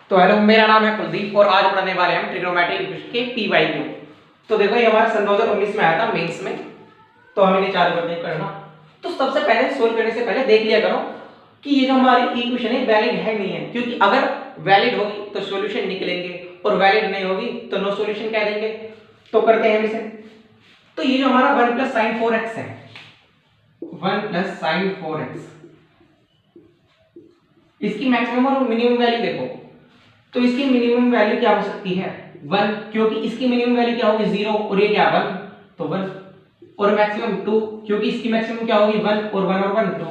तो हेलो, मेरा नाम है कुलदीप और आज पढ़ने वाले हम ट्रिग्नोमेट्री इक्वेशन के पीवाईक्यू। तो देखो ये हमारा सन 2019 में आया था मेंस में, तो हम इन्हें चालू करते हैं करना। तो सबसे पहले सोल्व करने से पहले देख लिया करो कि ये जो हमारी इक्वेशन है वैलिड है नहीं है, क्योंकि अगर वैलिड होगी तो सॉल्यूशन निकलेंगे और वैलिड नहीं होगी तो नो सॉल्यूशन कह देंगे। तो करते हैं इसे। तो ये जो हमारा 1 + sin 4x है, 1 + sin 4x, इसकी मैक्सिमम और मिनिमम वैल्यू देखो। तो इसकी मिनिमम वैल्यू क्या हो सकती है 1, क्योंकि इसकी मिनिमम वैल्यू क्या होगी 0 और ये क्या 1, तो 1। और मैक्सिमम 2, क्योंकि इसकी मैक्सिमम क्या होगी 1 और 1 और 1 2।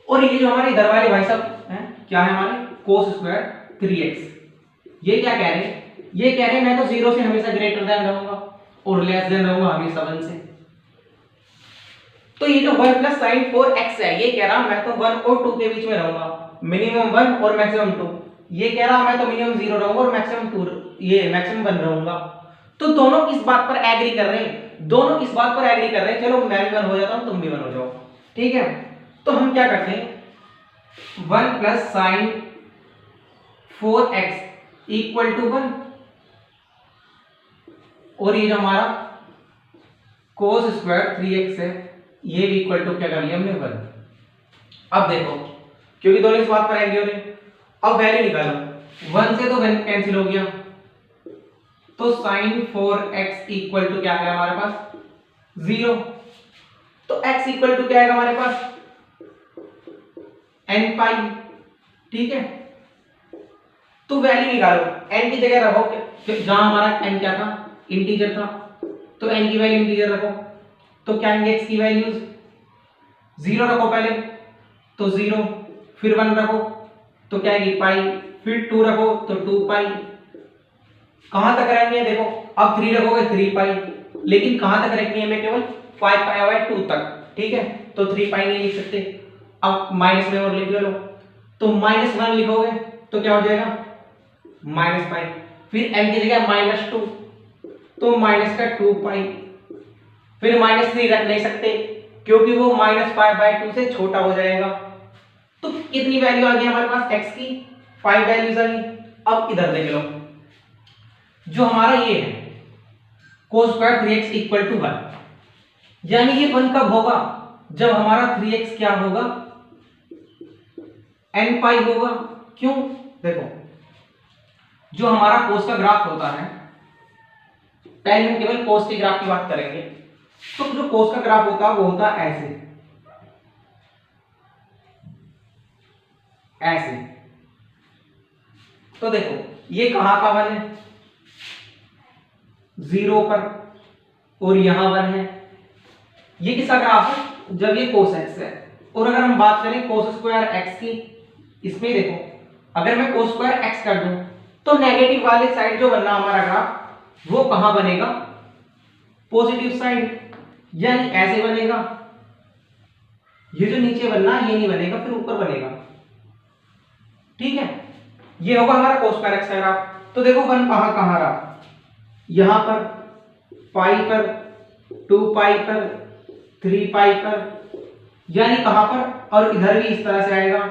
और ये जो हमारे इधर वाले भाई साहब हैं क्या है हमारे cos² 3x, ये क्या कह रहे हैं, ये कह रहे हैं मैं तो 0 से हमेशा ग्रेटर देन रहूंगा और लेस देन रहूंगा हमेशा 1 से। तो ये जो 1 + sin 4x है, ये कह रहा मैं तो 1 और 2 के बीच में रहूंगा, मिनिमम 1 और मैक्सिमम 2। ये कह रहा मैं तो मिनिमम 0 रहूंगा और मैक्सिमम 2, ये मैक्सिमम 1 रहूंगा। तो दोनों इस बात पर एग्री कर रहे हैं, दोनों इस बात पर एग्री कर रहे हैं। चलो मैं भी 1 हो जाता हूं, तुम भी 1 हो जाओ, ठीक है। तो हम क्या करते हैं, 1 + sin 4x = 1 और ये जो हमारा cos² 3x है, ये भी इक्वल टू क्या कर लिया हमने 1। अब देखो, क्योंकि दोनों इस बात पर एग्री हो रहे हैं, अब वैल्यू निकालो। 1 से तो 1 कैंसिल हो गया, तो sin 4x = क्या है हमारे पास 0। तो x = क्या है हमारे पास n पाई, ठीक है। तो वैल्यू निकालो, n की जगह रखो, जहां हमारा n क्या था इंटीजर था, तो n की वैल्यू इंटीजर रखो। तो क्या आएंगे x की वैल्यूज 0 रखो पहले, तो 0, फिर 1 रखो तो क्या आएगी पाई, फिर 2 रखो तो 2 पाई। कहां तक रखनी है देखो, अब 3 रखोगे 3 पाई, लेकिन कहां तक रखनी है हमें, केवल 5 पाई/2 तक, ठीक है। तो 3 पाई नहीं लिख सकते। अब माइनस में और लिख लो, तो -1 लिखोगे तो क्या हो जाएगा -पाई, फिर n की जगह -2, तो -2 पाई, फिर -3 रख नहीं सकते क्योंकि वो -5/2 से छोटा हो जाएगा। तो कितनी वैल्यू आ गई हमारे पास x की, 5 वैल्यूज आ गई। अब इधर देख लो, जो हमारा ये है cos² 3x = 1, यानी ये 1 कब होगा, जब हमारा 3x क्या होगा n पाई होगा। क्यों, देखो जो हमारा cos का ग्राफ होता है, पहले हम केवल cos के ग्राफ की बात करेंगे। तो जो cos का ग्राफ होता है वो होता है ऐसे ऐसे। तो देखो ये कहां का 1 है 0 पर, और यहां 1 है। ये किसका ग्राफ है, जब ये cos x है। और अगर हम बात करें cos² x की, इसमें देखो अगर मैं cos² x कर दूं तो नेगेटिव वाले साइड जो बनना हमारा ग्राफ वो कहां बनेगा पॉजिटिव साइड, यानी ऐसे बनेगा। ये जो नीचे बनना ये नहीं बनेगा, फिर ऊपर बनेगा, ठीक है। ये होगा हमारा cos² x का ग्राफ। तो देखो 1 कहां कहां रहा, यहां पर पाई पर, 2 पाई पर, 3 पाई पर, यानी कहां पर, और इधर भी इस तरह से आएगा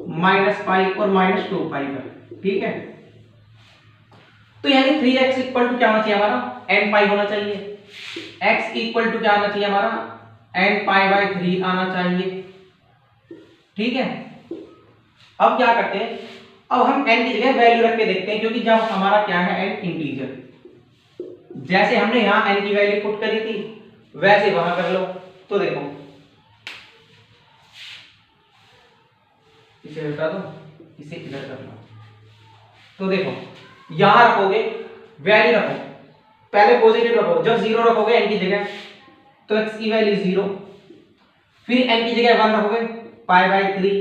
-पाई और -2 पाई पर, ठीक है। तो यानी 3x = क्या होना चाहिए हमारा n पाई होना चाहिए, x = क्या आना चाहिए हमारा n पाई/3 आना चाहिए, ठीक है। अब क्या करते हैं, अब हम n की जगह वैल्यू रख के देखते हैं, क्योंकि जब हमारा क्या है n इंटीजर, जैसे हमने यहां n की वैल्यू पुट करी थी वैसे वहां कर लो। तो देखो इसे हटा दो, इसे इधर कर लो। तो देखो यहां रखोगे वैल्यू रखो, पहले पॉजिटिव रखो, जब 0 रखोगे n की जगह तो x की वैल्यू 0, फिर n की जगह 1 रखोगे पाई/3,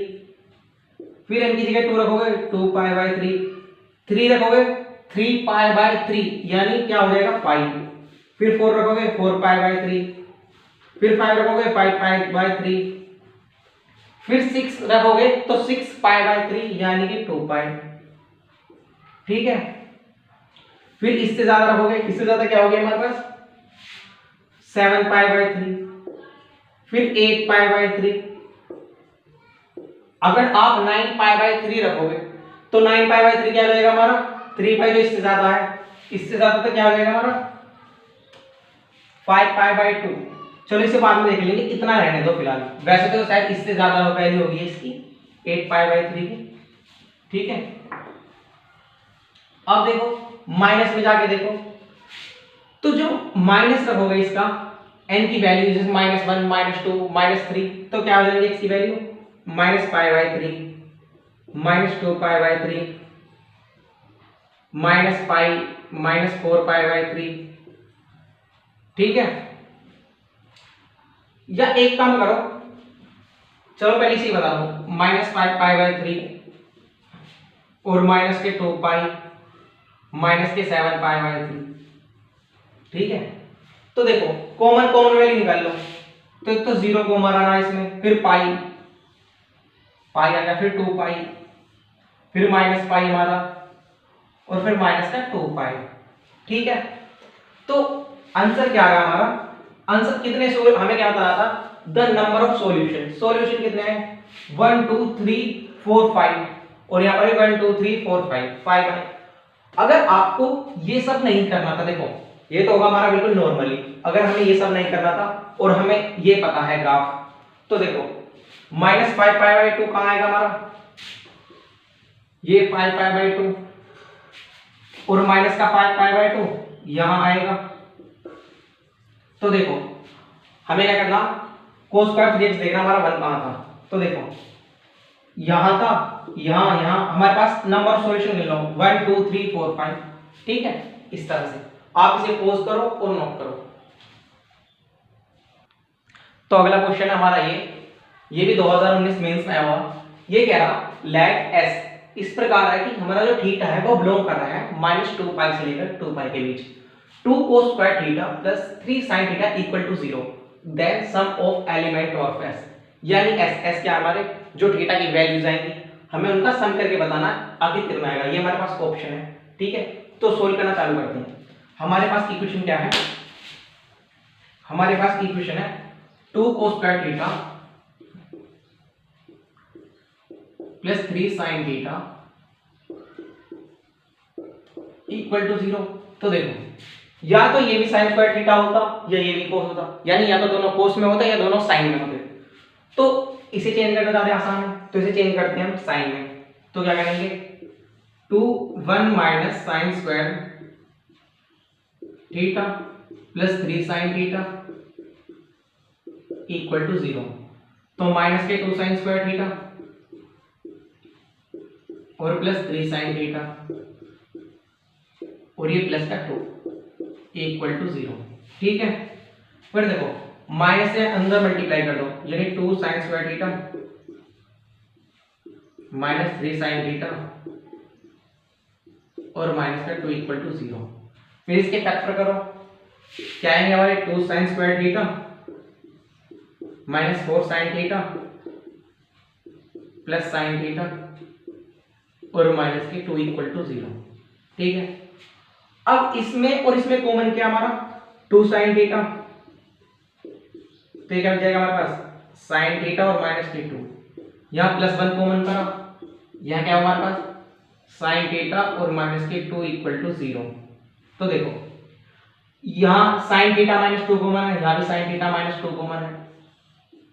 फिर n की जगह 2 रखोगे 2 पाई/3, 3 रखोगे 3 पाई/3 यानी क्या हो जाएगा पाई, फिर 4 रखोगे 4 पाई/3, फिर 5 रखोगे 5 पाई/3, फिर 6 रखोगे तो 6 पाई/3 यानी कि 2 पाई, ठीक है। फिर इससे ज्यादा रखोगे, इससे ज्यादा क्या हो गया हमारे पास 7 पाई/3, फिर 8 पाई/3। अगर आप 9 पाई/3 रखोगे तो 9π/3 क्या हो जाएगा हमारा 3π, जो इससे ज्यादा है, इससे ज्यादा तो क्या हो जाएगा हमारा 5π/2। चलो इसे बाद में देख लेंगे, इतना रहने दो फिलहाल। वैसे तो शायद इससे ज्यादा वैल्यू होगी इसकी 8π/3 की, ठीक है। अब देखो माइनस में जाके देखो, तो जो माइनस रखोगे इसका n की वैल्यू जैसे -1 -2 -3, तो क्या हो जाएगी x की वैल्यू -π/3 -2π/3 -4π/3, ठीक है। या एक काम करो, चलो पहले इसे बता दो, -5π/3 और -2π -7π/3, ठीक है। तो देखो कॉमन वैल्यू निकाल लो, तो एक तो 0 कॉमन आना इसमें, फिर पाई आ गया, फिर 2π, फिर -π हमारा, और फिर -2π, ठीक है। तो आंसर क्या आ गया हमारा, आंसर कितने हमें क्या बताना था, the number of solution. Solution कितने हैं 1 2 3 4 5, और यहाँ पर 1 2 3 4 5 है। अगर आपको ये सब नहीं करना था, देखो ये तो होगा हमारा बिल्कुल नॉर्मली, अगर हमें ये सब नहीं करना था और हमें ये पता है ग्राफ, तो देखो -5π/2 कहां आएगा हमारा, ये 5π/2, और माइनस का 5π/2 यहां आएगा। तो देखो हमें क्या करना, cos स्क्वायर 3x देखना हमारा 1 कहां था, तो देखो यहां था, यहां हमारे पास नंबर ऑफ सॉल्यूशन गिन लो 1 2 3 4 5, ठीक है। इस तरह से आप इसे पोज करो और नोट करो। तो अगला क्वेश्चन है हमारा ये भी 2019 मेंस में आया हुआ। ये कह रहा लेट s इस प्रकार है कि हमारा जो थीटा है वो बिलोंग कर रहा है -2π से लेकर 2π के बीच। 2 cos square theta plus 3 sin theta equal to 0, then sum of element of s, यानी s क्या हमारे जो थीटा की वैल्यूज आएंगी हमें उनका सम करके बताना आखिर कितना आएगा। ये हमारे पास ऑप्शन है, ठीक है। तो सोल्व करना चालू करते हैं। हमारे पास इक्वेशन क्या है, हमारे पास इक्वेशन है 2 cos square theta plus 3 sin theta equal to 0। तो देखो या तो ये भी sin स्क्वायर थीटा होता या ये भी cos होता, यानी या तो दोनों cos में होता या दोनों sin में होते। तो इसे चेंज करना ज्यादा आसान है, तो इसे चेंज करते हैं हम sin में। तो क्या करेंगे 1 minus sin square theta plus 3 sin theta equal to 0। तो माइनस के 2 sin स्क्वायर थीटा और प्लस 3 sin थीटा और ये प्लस का 2 इक्वल टू 0, ठीक है। फिर देखो माइनस से अंदर मल्टीप्लाई कर दो, यानी 2 sin square theta minus 3 sin theta और माइनस का 2 इक्वल टू 0। फिर इसके फैक्टर करो, क्या आएंगे हमारे 2 sin square theta minus 4 sin theta plus sin theta और माइनस के 2 इक्वल टू 0, ठीक है। अब इसमें और इसमें कॉमन क्या हमारा 2 sin थीटा, तो ये क्या बच जाएगा हमारे पास sin थीटा और माइनस के 2, यहाँ प्लस 1 कॉमन करा, यहाँ क्या हमारे पास sin थीटा और माइनस के 2 इक्वल टू 0। तो देखो यहाँ sin थीटा माइनस 2 कॉमन है, यहाँ भी sin थीटा माइनस 2 कॉमन है,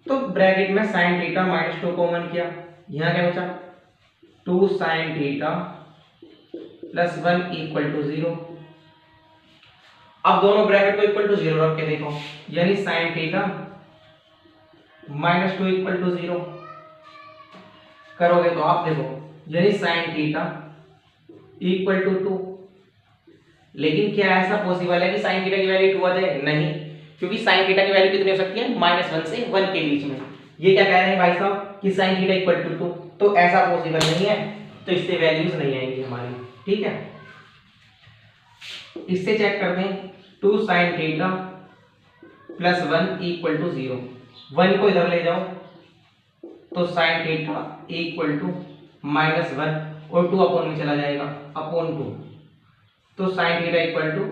तो ब्रैकेट में sin थीटा माइनस 2 कॉमन किया, यहाँ क्या बचा 2 sin theta plus 1 equal to 0। अब दोनों ब्रैकेट को इक्वल टू 0 रख के देखो, यानी sin theta minus 2 equal to 0 करोगे तो आप देखो यानी sin थीटा इक्वल टू 2। लेकिन क्या ऐसा पॉसिबल है कि sin थीटा की वैल्यू 2 आ जाए? नहीं, क्योंकि sin थीटा की वैल्यू कितनी हो सकती है -1 से 1 के बीच में। ये क्या कह रहे हैं भाई साहब कि sin थीटा इक्वल टू 2, तो ऐसा पॉसिबल नहीं है, तो इससे वैल्यूज नहीं आएंगी हमारी, ठीक है। इससे चेक करते हैं 2 sin theta plus 1 equal to 0, 1 को इधर ले जाओ तो sin थीटा इक्वल टू -1 और 2 अपॉन में चला जाएगा अपॉन 2, तो sin थीटा इक्वल टू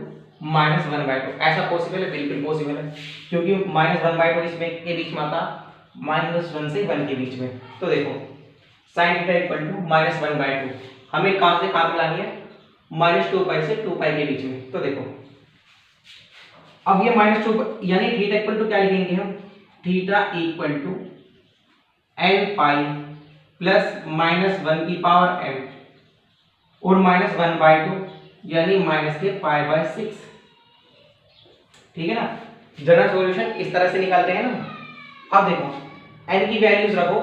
-1/2। ऐसा पॉसिबल है? बिल्कुल पॉसिबल है, क्योंकि -1/2 इसमें के बीच में आता -1 से 1 के बीच में। तो देखो sin थीटा इक्वल टू -1/2 हमें कहां से कहां तक लानी है, -2π से 2π के बीच में। तो देखो अब ये -2 यानी थीटा इक्वल टू क्या लिखेंगे हम, theta equal to n pi plus -1 की पावर n और -1/2 यानी -π/6। ठीक है ना। जनरल सॉल्यूशन इस तरह से निकालते हैं ना। अब देखो n की वैल्यूज रखो,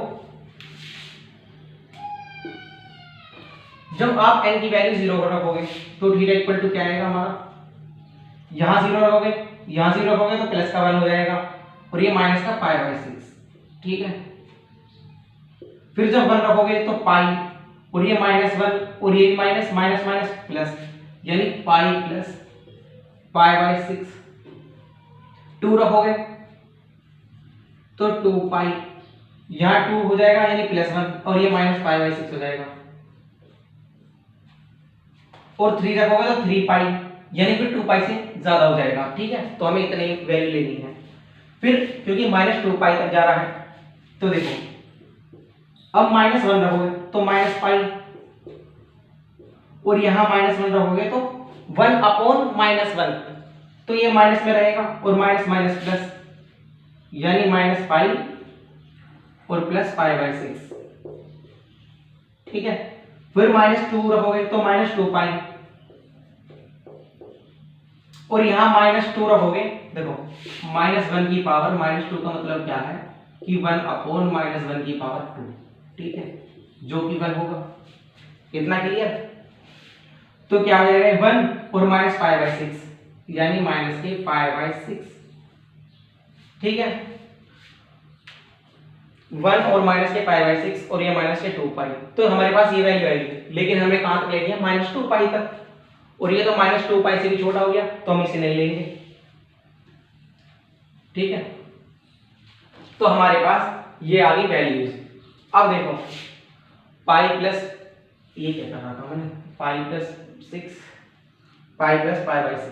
जब आप n की वैल्यू 0 रखोगे तो थीटा इक्वल टू क्या आएगा हमारा, यहां 0 रखोगे, यहां 0 रखोगे तो प्लस का 1 हो जाएगा और ये माइनस का π/6। ठीक है। फिर जब 1 रखोगे तो पाई और ये -1 और ये माइनस माइनस माइनस प्लस यानी पाई प्लस π/6। 2 रखोगे तो 2π, यहां 2 हो जाएगा यानी +1 और ये -π/6 हो जाएगा। और 3 रखोगे तो 3π यानी फिर 2π से ज्यादा हो जाएगा। ठीक है। तो हमें इतनी वैल्यू लेनी है। फिर क्योंकि -2π तक जा रहा है तो देखो अब -1 रखोगे तो -π और यहां -1 रखोगे तो 1/-1, तो ये माइनस में रहेगा और माइनस माइनस प्लस यानी -π और प्लस π/6। ठीक है। फिर -2 रखोगे तो -2π और यहां -2 रखोगे, देखो -1 की पावर -2 का मतलब क्या है कि 1/-1 की पावर 2। ठीक है, जो कि 1 होगा। इतना क्लियर। तो क्या हो जाएगा 1 और -π/6 यानी -π/6। ठीक है। 1 और -π/6 और ये -2π, तो हमारे पास ये वैल्यू आएगी। लेकिन हमें कहां तक लेनी है, -2π तक, और ये तो -2π से भी छोटा हो गया तो हम इसे नहीं लेंगे। ठीक है। तो हमारे पास ये आ गई वैल्यूज। अब देखो पाई प्लस, ये क्या कर रहा था मैंने, pi plus 6 pi plus π/6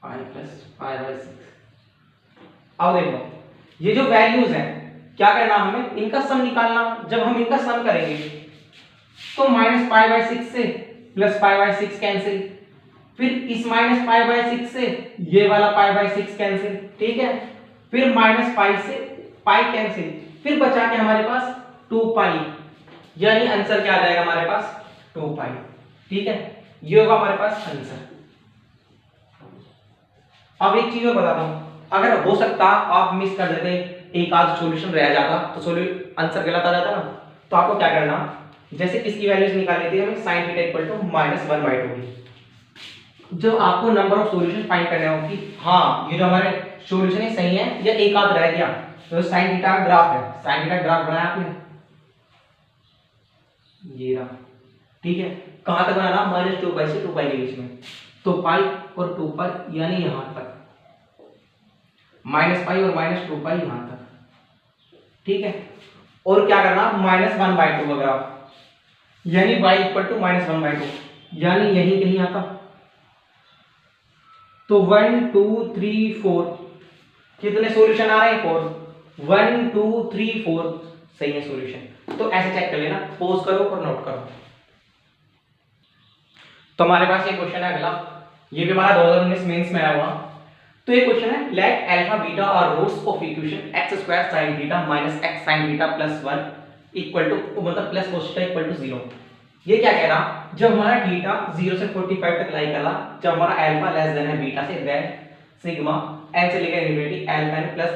pi plus π/6। अब देखो ये जो वैल्यूज हैं क्या करना हमें, इनका सम निकालना। जब हम इनका सम करेंगे तो -π/6 से +π/6 कैंसिल, फिर इस -π/6 से ये वाला π/6 कैंसिल। ठीक है। फिर -π से पाई कैंसिल, फिर बचा के हमारे पास 2π, यानी आंसर क्या आ जाएगा हमारे पास 2π। ठीक है, ये होगा हमारे पास आंसर। अब एक चीज और बताता हूं, अगर हो सकता आप मिस कर देते, एक आध सॉल्यूशन रह जाता तो आंसर गलत आ जाता ना, तो आपको क्या करना, जैसे इसकी वैल्यूज निकालनी थी हमें sin θ इक्वल टू -1/2 की। जब आपको नंबर ऑफ सॉल्यूशन फाइंड करने हो कि हाँ ये जो हमारे सॉल्यूशन है सही है या एक आध रह गया, तो sin θ का ग्राफ है, sin θ का ग्राफ बनाया आपने, ये रहा। ठीक है। कहां तक बनाना, -2π से 2π के बीच में, तो पाई और 2π यानी यहां तक, -π और -2π यहां तक। ठीक है। और क्या करना, -1/2 का ग्राफ, यानी y इक्वल टू -1/2, यानी यही कहीं आता। तो 1 2 3 4 कितने सॉल्यूशन आ रहे हैं, 4, 1 2 3 4 सही है सॉल्यूशन। तो ऐसे चेक कर लेना, पॉज करो और नोट करो। तो हमारे पास ये क्वेश्चन है अगला, ये भी हमारा 2019 मेंस में आया हुआ। तो ये क्वेश्चन है, let alpha beta are roots of equation x² sin θ x sin θ +1 equal to, मतलब प्लस cos θ इक्वल टू 0। ये क्या कह रहा, जब हमारा थीटा 0 से 45 तक लाई कर रहा, जब हमारा अल्फा लेस देन है बीटा से, देन सिग्मा n से लेकर इन्फिनिटी ln प्लस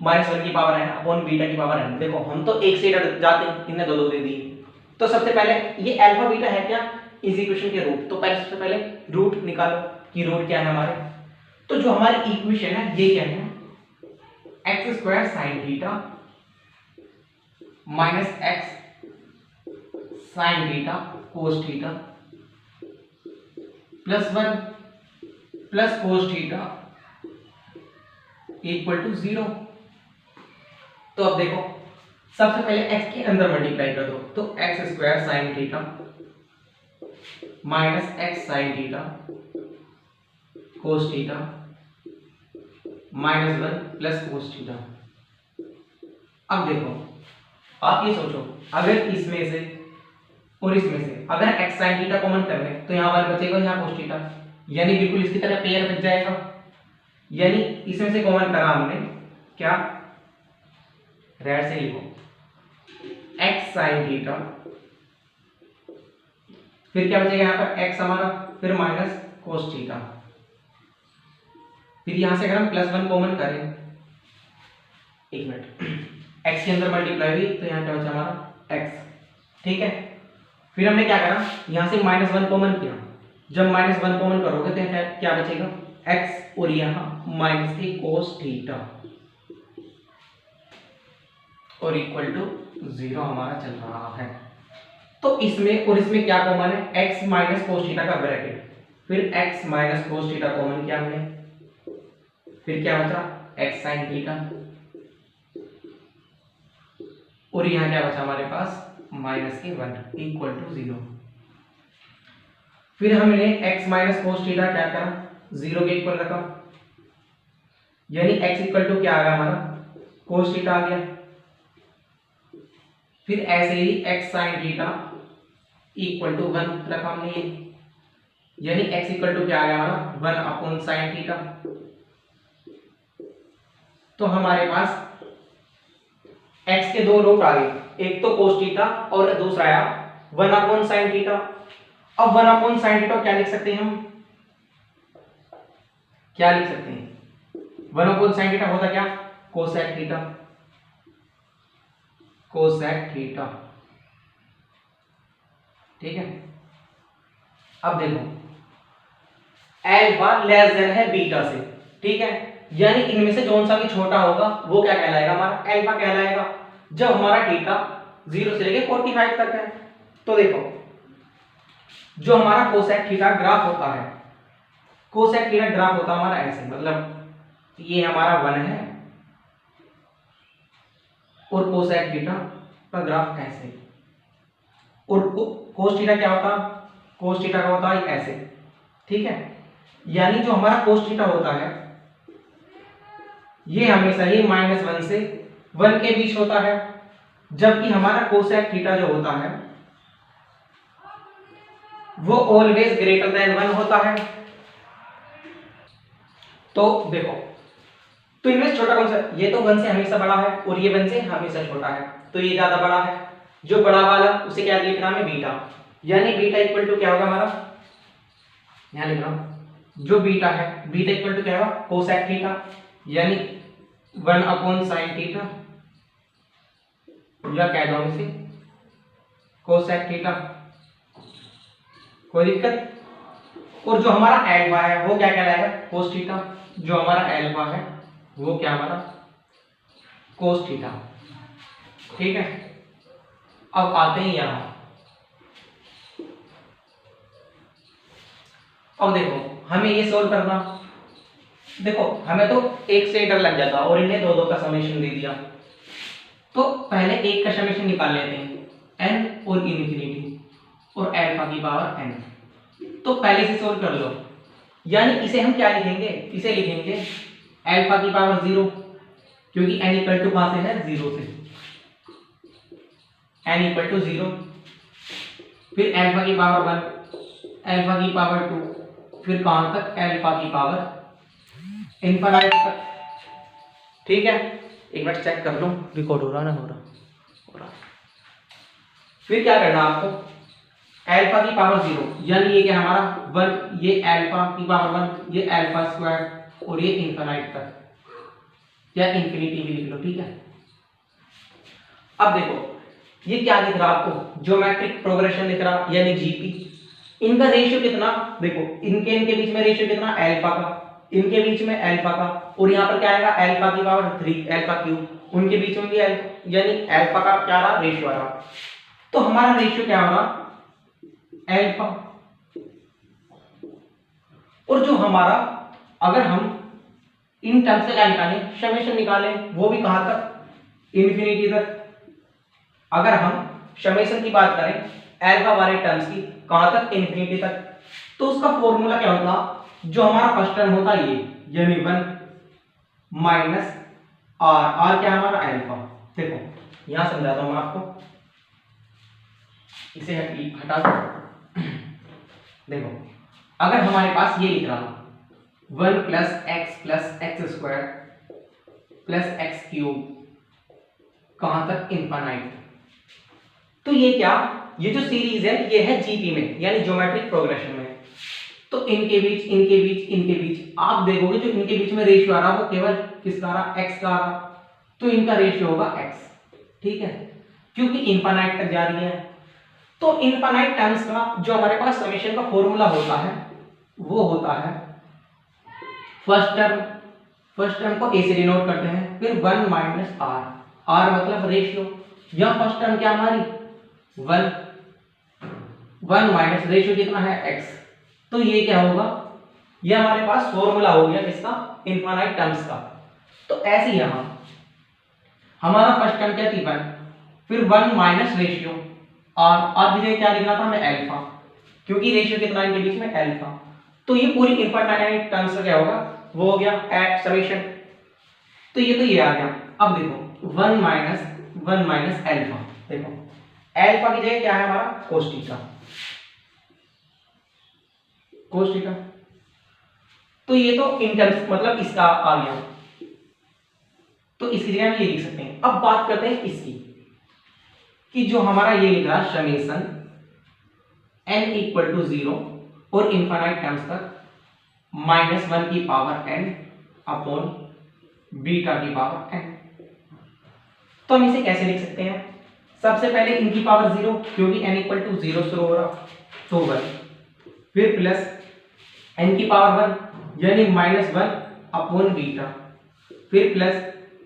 -1 की पावर n अपॉन बीटा की पावर n। देखो हम तो एक से जाते हैं, इन्हें दो दो दे दी। तो सबसे पहले ये अल्फा बीटा है क्या, इस इक्वेशन के रूट। तो पहले सबसे पहले रूट निकालो कि रूट क्या है हमारे। तो जो हमारी इक्वेशन है ये क्या है, x² sin θ x sin θ cos θ +1 plus cos θ equal to 0। तो अब देखो सबसे पहले x के अंदर मल्टीप्लाई कर दो, तो x² sin θ x sin θ cos θ -1 plus cos θ। अब देखो आप ये सोचो, अगर इसमें से और इसमें से अगर x sin थीटा कॉमन कर लें तो यहाँ 1 बचेगा, यहाँ cos थीटा, यानी बिल्कुल इसकी तरह पेयर बच जाएगा। यानी इसमें से कॉमन करा हमने, क्या रेड से लिखो x sin थीटा, फिर क्या बचेगा यहाँ पर x हमारा, फिर माइनस cos थीटा, फिर यहां से अगर हम +1 कॉमन करें, एक मिनट, x के अंदर मल्टीप्लाई हुई तो यहाँ क्या बचा हमारा x, ठीक है। फिर हमने क्या करा, यहां से -1 कॉमन किया, जब -1 कॉमन करोगे तो क्या बचेगा x, और यहां -a cos थीटा और इक्वल टू 0 हमारा चल रहा है। तो इसमें और इसमें क्या कॉमन है, x माइनस cos थीटा का ब्रैकेट, फिर x minus cos theta common किया हमने, फिर क्या बचा x sin थीटा, और यहां क्या बचा हमारे पास -1 इक्वल टू 0। फिर हमने x माइनस cos थीटा क्या करा, 0 के इक्वल रखा, यानी x इक्वल टू क्या आ गया हमारा cos थीटा आ गया। फिर ऐसे ही x sin theta equal to 1 रखा हमने ये, यानी x इक्वल टू क्या आ गया हमारा 1 अपॉन sin थीटा। तो हमारे पास x के दो रूट आ गए, एक तो cos थीटा और दूसरा आया 1 अपॉन sin थीटा। अब 1 अपॉन sin थीटा क्या लिख सकते हैं हम, क्या लिख सकते हैं, 1 अपॉन sin थीटा होता क्या कोसेक थीटा, कोसेक थीटा, ठीक है। अब देखो अल्फा लेस देन है बीटा से, ठीक है, यानी इनमें से कौन सा भी छोटा होगा वो क्या कहलाएगा, हमारा अल्फा कहलाएगा, जब हमारा थीटा 0 से लेके 45 तक है। तो देखो जो हमारा कोसेक थीटा ग्राफ होता है, कोसेक थीटा ग्राफ होता है हमारा ऐसे, मतलब ये हमारा 1 है और कोसेक थीटा का ग्राफ ऐसे, और कोस थीटा क्या होता है, कोस थीटा का होता है ऐसे, ठीक है। यानी जो हमारा कोस थीटा होता है ये हमेशा ही -1 से 1 के बीच होता है, जबकि हमारा कोसेक थीटा जो होता है वो ऑलवेज ग्रेटर देन 1 होता है। तो देखो, तो इनमें से छोटा कौन सा, ये तो 1 से हमेशा बड़ा है और ये 1 से हमेशा छोटा है, तो ये ज्यादा बड़ा है, जो बड़ा वाला उसे क्या लिखना है बीटा, यानी बीटा इक्वल टू क्या होगा हमारा, यहां लिख रहा हूं, जो बीटा है बीटा इक्वल टू क्या होगा कोसेक थीटा, यानी 1 अपॉन sin थीटा, या कह दो इसे कोसेक थीटा, कोई दिक्कत। और जो हमारा अल्फा है वो क्या कहलाएगा कोस थीटा, जो हमारा अल्फा है वो क्या हमारा कोस थीटा, ठीक है। अब आते हैं यहां, अब देखो हमें ये सोल्व करना, देखो हमें तो एक से डर लग जाता और इन्हें दो का समेशन दे दिया, तो पहले एक का समेशन निकाल लेते हैं n और इनफिनिटी और अल्फा की पावर n, तो पहले से सोल्व कर लो, यानी इसे हम क्या लिखेंगे, इसे लिखेंगे अल्फा की पावर 0, क्योंकि n इक्वल टू कहां से है 0 से, n इक्वल टू 0, फिर अल्फा की पावर 1, अल्फा की पावर 2, फिर कहां तक अल्फा की पावर इनफाइनाइट तक, ठीक है। एक बार चेक कर लो रिकॉर्ड हो रहा ना, हो रहा। फिर क्या करना आपको, अल्फा की पावर 0, यानी ये क्या हमारा 1, ये अल्फा की पावर 1, ये अल्फा स्क्वायर और ये इनफाइनाइट तक या इन्फिनिटी भी लिख लो, ठीक है। अब देखो ये क्या दिख रहा आपको, ज्योमेट्रिक प्रोग्रेशन दिख रहा, यानी जीपी, इनका रेशियो कितना, देखो इनके बीच में रेशियो कितना अल्फा का, इनके बीच में अल्फा का, और यहाँ पर क्या आएगा अल्फा की पावर 3 अल्फा क्यूब, उनके बीच में भी यानी अल्फा का क्या रहा रेशियो आ रहा, तो हमारा रेशियो क्या होगा अल्फा, और जो हमारा अगर हम इन टर्म से क्या निकालें समेशन निकालें, वो भी कहां तक इन्फिनिटी तक। अगर हम समेशन की बात करें अल्फा वाले टर्म्स की, कहां तक इन्फिनिटी तक, तो उसका फॉर्मूला क्या होता, जो हमारा फर्स्ट टर्म होता है ये, यानी 1 माइनस आर, आर क्या हमारा अल्फा, देखो यहां समझाता हूं मैं आपको, इसे हटा दो। देखो अगर हमारे पास ये लिख रहा 1 + x square plus x cube कहां तक, इनफाइनाइट। तो ये क्या, ये जो सीरीज है ये है जीपी में यानी ज्योमेट्रिक प्रोग्रेशन में। तो इनके बीच आप देखोगे जो इनके बीच में रेशियो आ रहा वो केवल किसका आ रहा, x का आ रहा। तो इनका रेशियो होगा x, ठीक है, क्योंकि इनफाइनाइट तक जा रही है। तो इनफाइनाइट टर्म्स का जो हमारे पास समेशन का फॉर्मूला होता है वो होता है फर्स्ट टर्म को a से डिनोट करते हैं, फिर 1 - r मतलब रेशियो। यह फर्स्ट टर्म क्या हमारी 1 माइनस रेशियो कितना है x। तो ये क्या होगा, ये हमारे पास फॉर्मूला हो गया किसका, इनफाइनाइट टर्म्स का। तो ऐसे ही यहां हमारा फर्स्ट टर्म क्या थी 1, फिर 1 माइनस रेशियो और मुझे क्या लिखना था हमें अल्फा, क्योंकि रेशियो कितना है इनके बीच में अल्फा। तो ये पूरी इनफाइनाइट टर्म्स का क्या होगा, वो हो गया समेशन। तो ये आ गया। अब देखो 1 माइनस अल्फा, देखो अल्फा की जगह क्या है हमारा cos थीटा, तो ये तो इन टर्म्स मतलब इसका आ गया, तो इसकी जगह हम ये लिख सकते हैं। अब बात करते हैं इसकी, कि जो हमारा ये लिख रहा समेशन n = 0 और इनफाइनाइट टर्म्स तक -1 की पावर n अपॉन बीटा की पावर n। तो हम इसे कैसे लिख सकते हैं, सबसे पहले इनकी पावर 0, क्योंकि n = 0 शुरू हो रहा, तो 1, फिर प्लस n की पावर 1 यानी -1 अपॉन बीटा, फिर प्लस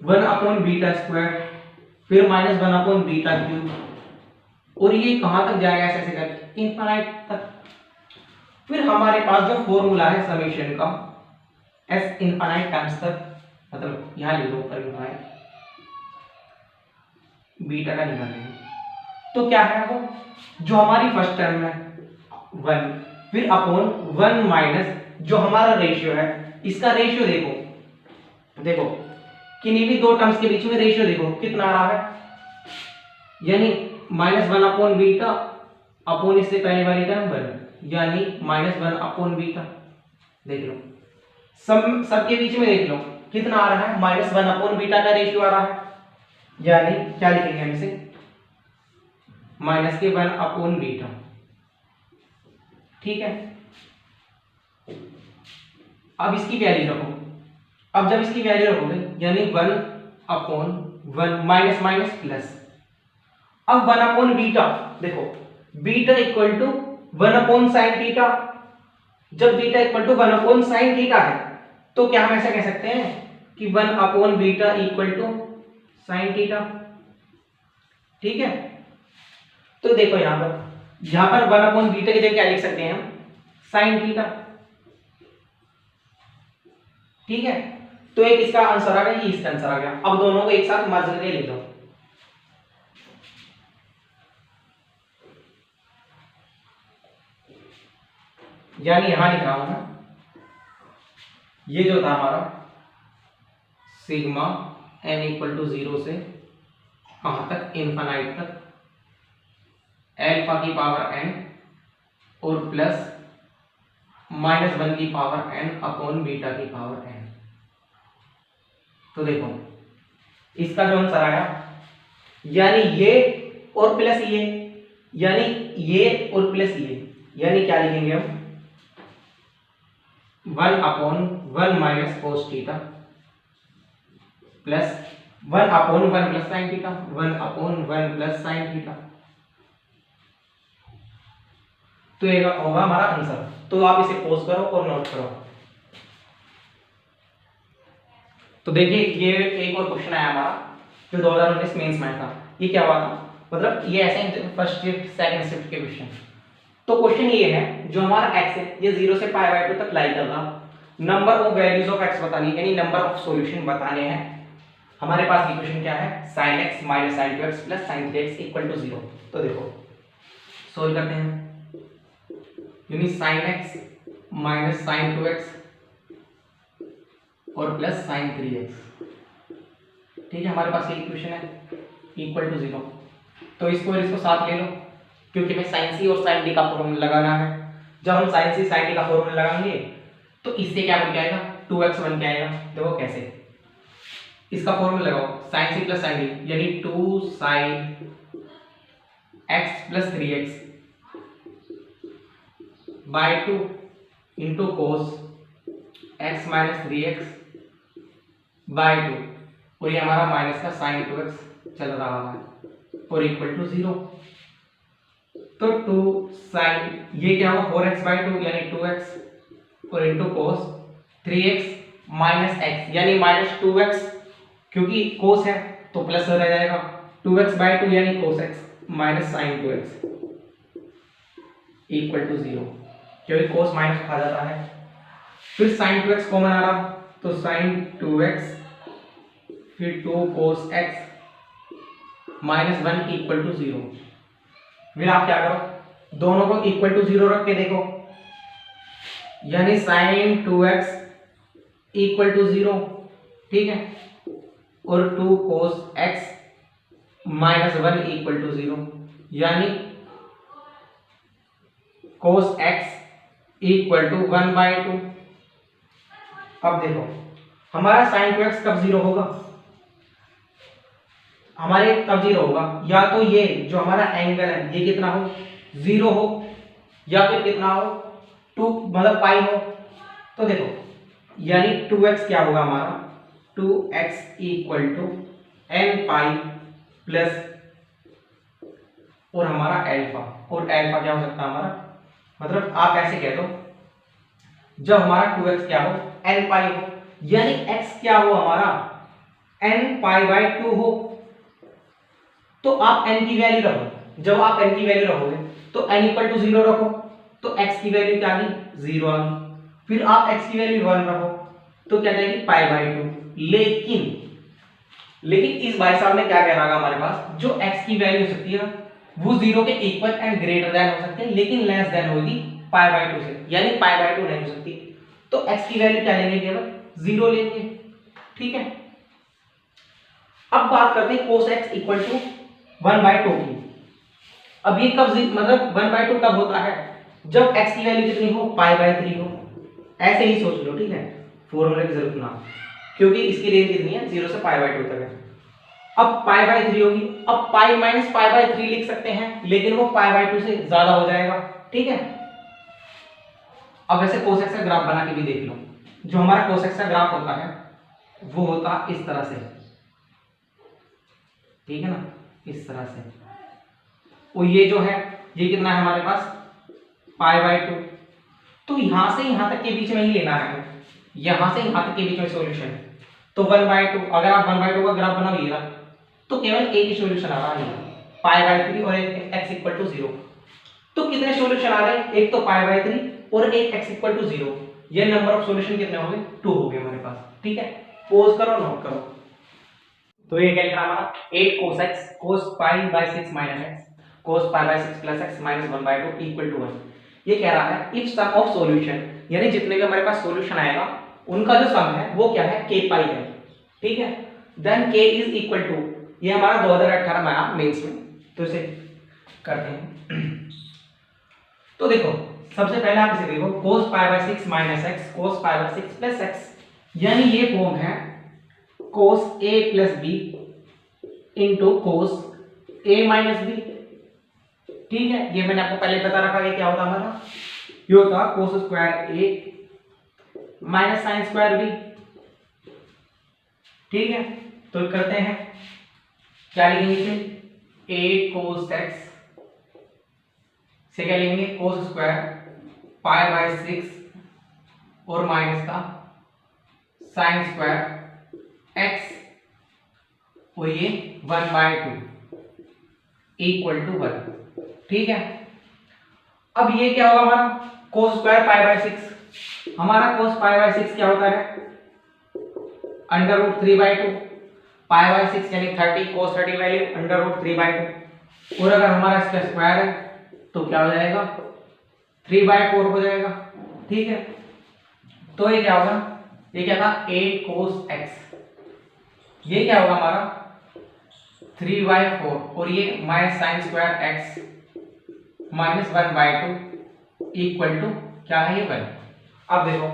1 अपॉन बीटा स्क्वायर, फिर -1 अपॉन बीटा क्यूब, और ये कहां तक जाएगा ऐसे करके इनफाइनाइट तक। फिर हमारे पास जो फॉर्मूला है समेशन का s इनफाइनाइट टर्म्स तक, मतलब यहां लिख दो ऊपर इनफाइनाइट, बीटा का निकालेंगे। तो क्या है वो, जो हमारी फर्स्ट टर्म है 1, फिर अपॉन 1 माइनस जो हमारा रेशियो है, इसका रेशियो देखो किन्हीं भी दो टर्म्स के बीच में रेशियो देखो कितना आ रहा है, यानी -1 अपॉन बीटा अपॉन इससे पहले वाली टर्म 1 यानी -1 अपॉन बीटा। देख लो सबके बीच में देख लो कितना आ रहा है, -1 अपॉन बीटा का रेशियो आ रहा है, यानी क्या लिखेंगे हम इसे -1 अपॉन बीटा, ठीक है। अब इसकी वैल्यू रखो, अब जब इसकी वैल्यू रखोगे यानी 1 अपॉन 1 माइनस माइनस प्लस, अब 1 अपॉन बीटा, देखो beta equal to 1 upon sine theta, जब beta equal to 1 upon sine theta है तो क्या हम ऐसा कह सकते हैं कि 1 upon beta equal to sine theta, ठीक है। तो देखो यहां पर 1 अपॉन बीटा की जगह क्या लिख सकते हैं हम, साइन थीटा, ठीक है। तो एक इसका आंसर आ गया, ये इसका आंसर आ गया। अब दोनों को एक साथ मर्ज करके लिख दो, यानी यहां लिख रहा हूं मैं, ये जो था हमारा सिग्मा n = 0 से कहां तक, इनफाइनाइट तक, अल्फा की पावर n और प्लस -1 की पावर n अपॉन बीटा की पावर n। तो देखो इसका जो आंसर आया, यानी ये और प्लस ये, यानी ये और प्लस ये, यानी क्या लिखेंगे हम 1 upon 1 minus cos theta plus 1 upon 1 plus sine theta, 1 upon 1 plus sine theta. तो ये होगा हमारा आंसर। तो आप इसे पॉज करो और नोट करो। तो देखिए ये एक और क्वेश्चन आया हमारा जो 2019 मेंस में था। ये क्या हुआ था, मतलब ये ऐसे फर्स्ट शिफ्ट सेकंड शिफ्ट के क्वेश्चन। तो क्वेश्चन ये है जो हमारा x है ये 0 से π/2 तक लाई कर रहा, number of values of x बतानी है, यानी नंबर ऑफ सॉल्यूशन बताने हैं। हमारे पास इक्वेशन क्या है, sin x - sin 2x + sin 3x = 0। तो देखो सोल्व करते हैं, यानी sin x - sin 2x और प्लस sin 3x, ठीक है। हमारे पास ये इक्वेशन है, इक्वल टू 0। तो इसको और इसको साथ ले लो, क्योंकि हमें साइन सी और साइन डी का फॉर्मूला लगाना है। जब हम साइन सी साइन डी का फॉर्मूला लगाएंगे तो इससे क्या बन के आएगा, 2x बन के आएगा। देखो कैसे, इसका फॉर्मूला लगाओ, sine C plus sine D यानी 2 sine x plus 3x by 2 into cos x minus 3x by 2, और ये हमारा माइनस का साइन 2x चल रहा है और इक्वल टू 0। तो 2 साइन ये क्या होगा 4x बाय 2 यानी 2x और into cos 3x minus x यानी माइनस 2x, क्योंकि कोस है तो प्लस हो जाएगा, 2x बाय 2 यानी cos x minus sine 2x equal to 0, क्योंकि कोस माइनस खा जाता है। फिर साइन 2x कॉमन आ रहा तो साइन 2x फिर 2 कोस x माइनस 1 इक्वल टू 0। फिर आप क्या करो, दोनों को इक्वल टू 0 रख के देखो, यानी साइन 2x इक्वल टू 0, ठीक है, और 2 कोस x माइनस 1 इक्वल टू 0, यानी cos x equal to 1 by 2। अब देखो हमारा साइन 2x कब 0 होगा, हमारे तब 0 होगा या तो ये जो हमारा एंगल है ये कितना हो 0 हो, या फिर कितना हो 2 मतलब पाई हो। तो देखो यानी 2x क्या होगा हमारा, 2x equal to n pi plus और हमारा अल्फा, और अल्फा क्या हो सकता है हमारा, मतलब आप ऐसे कह दो जब हमारा 2x क्या हो n पाई हो, यानी x क्या हो हमारा n पाई बाय 2 हो, तो आप n की वैल्यू रखो। जब आप n की वैल्यू रखोगे तो n इक्वल टू 0 रखो तो x की वैल्यू क्या आ गई 0 आ गई। फिर आप x की वैल्यू 1 रखो तो क्या जाएगी पाई बाय 2। लेकिन इस भाई साहब ने क्या कह रहा है हमारे पास, जो x की वैल्यू हो सकती है वो 0 के इक्वल एंड ग्रेटर देन हो सकते हैं, लेकिन लेस देन होगी पाई बाय 2 से, यानी पाई बाय 2 नहीं हो सकती। तो x की वैल्यू क्या लेंगे, केवल 0 लेंगे, ठीक है। अब बात करते हैं cos x equal to 1 by 2 की। अब ये कब मतलब 1 बाय 2 कब होता है, जब x की वैल्यू कितनी हो पाई बाय 3 हो। ऐसे ही सोच लो, ठीक है, फॉर्मूले की जरूरत ना, क्योंकि इसकी रेंज कितनी है 0 से पाई बाय 2 तक है। अब पाई बाय 3 होगी, अब पाई माइनस पाई बाय 3 लिख सकते हैं, लेकिन वो पाई बाय 2 से ज्यादा हो जाएगा, ठीक है। अब वैसे cos x का ग्राफ बना के भी देख लो, जो हमारा cos x का ग्राफ होता है वो होता इस तरह से, ठीक है ना, इस तरह से। और ये जो है ये कितना है हमारे पास पाई बाय 2। तो यहां से यहां तक के बीच में ही लेना है, यहां से यहां तक के बीच में सॉल्यूशन है। तो 1 बाय 2, अगर आप 1 बाय 2 का ग्राफ बनाइएगा तो केवल एक ही सॉल्यूशन आ रहा है, पाई बाय 3 और एक x इक्वल टू 0। तो कितने सॉल्यूशन आ रहे हैं, एक तो पाई बाय 3 और एक x इक्वल टू 0। ये नंबर ऑफ सॉल्यूशन कितने हो गए 2 हो गए हमारे पास, ठीक है। पोज करो, नोट करो। तो ये क्या लिखा हमारा 8 cos x cos pi by 6 minus x cos pi by 6 plus x minus 1 by 2 equal to 1। ये कह रहा है इफ सम ऑफ सॉल्यूशन, यानी जितने भी हमारे पास सॉल्यूशन आएगा उनका जो सम है वो क्या है k पाई है, ठीक है। Then k is equal to, ये हमारा 2018 में आया मेंस में, तो इसे करते हैं। तो देखो सबसे पहले आप इसे देखो cos pi by 6 minus x cos pi by 6 plus x, यानी ये फॉर्म है cos a plus b into cos a minus b, ठीक है। ये मैंने आपको पहले बता रखा है क्या होता हमारा, ये होता cos square a minus sine square b, ठीक है। तो करते हैं, क्या लिखेंगे इसे a cos x से क्या लेंगे cos स्क्वायर पाई बाय 6 और माइनस का साइन स्क्वायर x और ये 1 बाय 2 इक्वल टू 1, ठीक है। अब ये क्या होगा हमारा cos स्क्वायर पाई बाय 6, हमारा cos पाई बाय 6 क्या होता है under root 3 by 2, pi by 6 यानी 30 cos 30 value under root 3 by 2, और अगर हमारा इसका स्क्वायर है तो क्या हो जाएगा 3 बाय 4 हो जाएगा, ठीक है। तो ये क्या होगा, ये क्या था 8 cos x, ये क्या होगा हमारा 3/4 और ये minus sine square x minus 1/2 equal to क्या है ये 1। अब देखो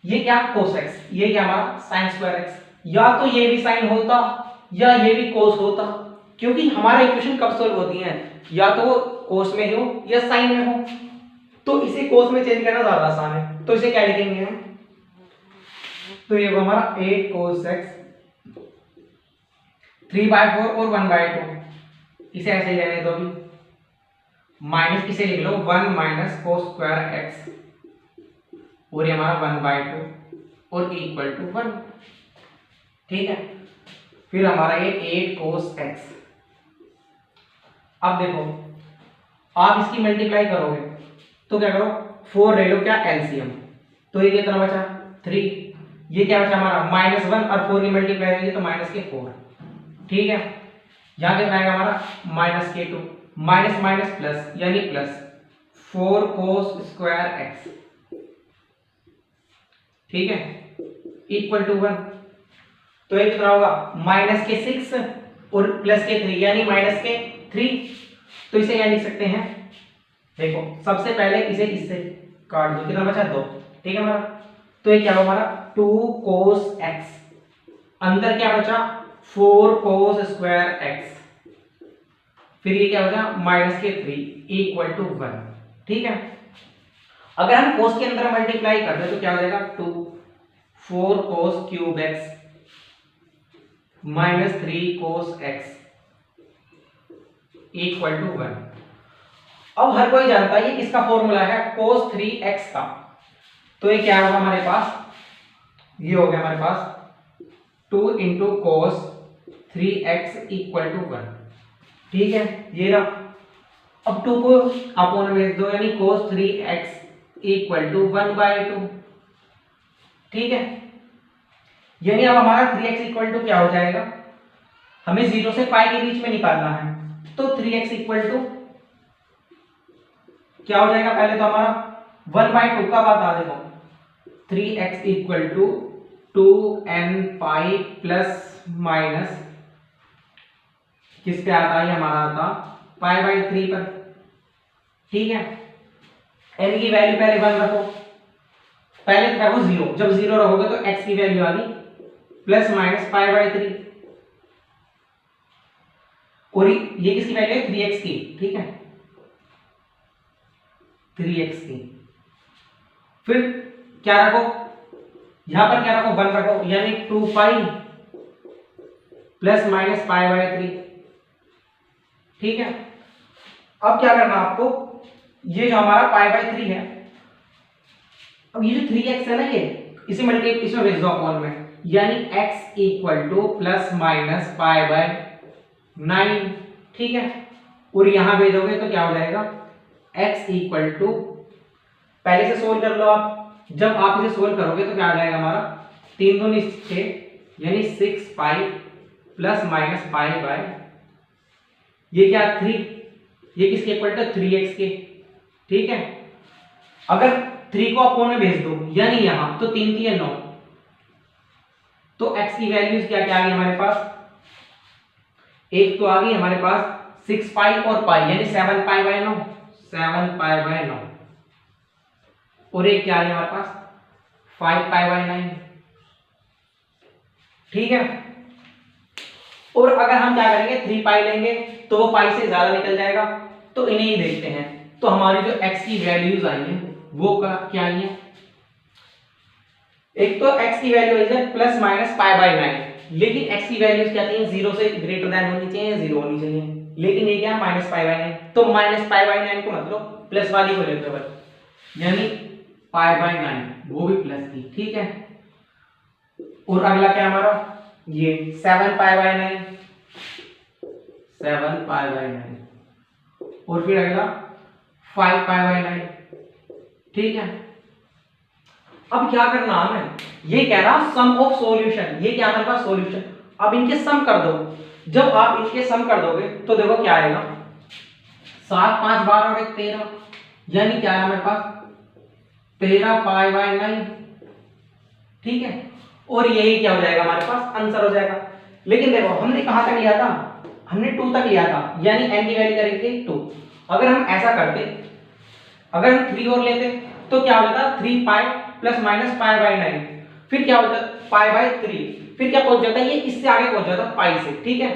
ये क्या कोस एक्स, ये क्या हमारा साइन स्क्वायर एक्स, या तो ये भी साइन होता या ये भी कोस होता, क्योंकि हमारा इक्वेशन कब सॉल्व होती है, या तो वो कोस में हो या साइन में हो, तो इसे कोस में चेंज करना ज्यादा आसान है। तो इसे क्या लिखेंगे हम, तो ये वो हमारा 8 cos x 3/4 और 1/2, इसे ऐसे ही रहने दो भी, माइनस इसे लिख लो 1 माइनस cos स्क्वायर x और ये हमारा 1/2 और इक्वल टू 1। ठीक है, फिर हमारा ये 8 cos x। अब देखो आप इसकी मल्टीप्लाई करोगे तो क्या करो, 4 ले लो क्या एलसीएम, तो ये कितना बचा 3, ये क्या बचा हमारा -1 और 4 की मल्टीप्लाई होगी तो माइनस के 4। ठीक है, यहां कितना आएगा हमारा -2 माइनस माइनस प्लस यानी प्लस 4 cos स्क्वायर x। ठीक है, इक्वल टू 1, तो ये कितना होगा माइनस के 6 और प्लस के 3 यानी माइनस के 3। तो इसे क्या लिख सकते हैं, देखो सबसे पहले इसे इससे काट दो, कितना बचा 2। ठीक है हमारा, तो ये क्या होगा हमारा 2 cos x, अंदर क्या बचा 4 cos स्क्वायर x, फिर ये क्या बचा माइनस के 3 इक्वल टू 1। ठीक है, अगर हम cos के अंदर मल्टीप्लाई कर दे तो क्या हो जाएगा 2 4 cos cube x minus 3 cos x equal to 1। अब हर कोई जानता है ये किसका फॉर्मूला है, cos 3x का, तो ये क्या होगा हमारे पास, ये हो गया हमारे पास 2 into cos 3x equal to 1। ठीक है, ये रहा। अब 2 को अपोन में भेज दो यानी cos 3x इक्वल टू 1/2। ठीक है, यानी अब हमारा 3x इक्वल टू क्या हो जाएगा, हमें 0 से पाई के बीच में निकालना है, तो 3x इक्वल टू क्या हो जाएगा, पहले तो हमारा 1/2 का बात आ देखो, 3x equal to 2n pi plus minus किस पे आता है, हमारा आता π/3 पर। ठीक है, n की वैल्यू पहले 1 रखो, पहले तो रखो 0, जब 0 रखोगे तो x की वैल्यू आ गई प्लस माइनस π/3 और ये किसकी वैल्यू है 3x की। ठीक है, 3x की, फिर क्या रखो, यहां पर क्या रखो 1 रखो यानी 2 पाई प्लस माइनस π/3। ठीक है, अब क्या करना आपको, ये जो हमारा π/3 है, अब ये जो 3x है ना, ये इसे मल्टीप्लाई इसमें भेज दो अपॉन में, यानी x equal to plus minus π/9। ठीक है, और यहां भेजोगे तो क्या हो जाएगा x इक्वल टू, पहले से सोल्व कर लो आप, जब आप इसे सोल्व करोगे तो क्या आ जाएगा हमारा 3 दूनी 6 यानी 6 पाई प्लस माइनस π/, ये क्या 3, ये किसके इक्वल टू 3x के। ठीक है, अगर 3 को अपोन में भेज दो यानी यहां, तो 3 3 9, तो x की वैल्यूज क्या क्या आ गई हमारे पास, एक तो आ गई हमारे पास 6 पाई और पाई यानी 7 π/9, 7 π/9, और एक क्या आ गया हमारे पास 5 π/9। ठीक है, और अगर हम क्या करेंगे 3 पाई लेंगे तो वो पाई से ज्यादा निकल जाएगा, तो इन्हें ही देखते हैं। तो हमारी जो x की वैल्यूज आई है वो क्या आई है, एक तो x की वैल्यू आई है प्लस माइनस π/9, लेकिन x की वैल्यूज क्या चाहिए 0 से ग्रेटर देन होनी चाहिए, 0 होनी चाहिए, लेकिन ये क्या माइनस π/9, तो माइनस π/9 को मतलब प्लस वाली को लेते हैं, यानी π/9 वो भी प्लस की। ठीक है, और अगला क्या हमारा ये 7 π/9, 7 π/9, और फिर अगला 5 π/9। ठीक है, अब क्या करना हमें, ये कह रहा सम ऑफ सॉल्यूशन, ये क्या हमारे पास सॉल्यूशन, अब इनके सम कर दो, जब आप इनके सम कर दोगे तो देखो क्या आएगा 7 5 12 और 1 13, यानी क्या है हमारे पास 13 π/9। ठीक है, और यही क्या हो जाएगा हमारे पास आंसर हो जाएगा। लेकिन देखो हमने कहां तक लिया था, हमने 2 तक लिया था, यानी n की वैल्यू करेंगे 2। अगर हम ऐसा करते, अगर हम 3 और लेते तो क्या हो जाता 3 पाई प्लस माइनस पाई बाई 9, फिर क्या होता पाई बाई 3, फिर क्या पहुंच जाता है ये इससे आगे पहुंच जाता पाई से। ठीक है,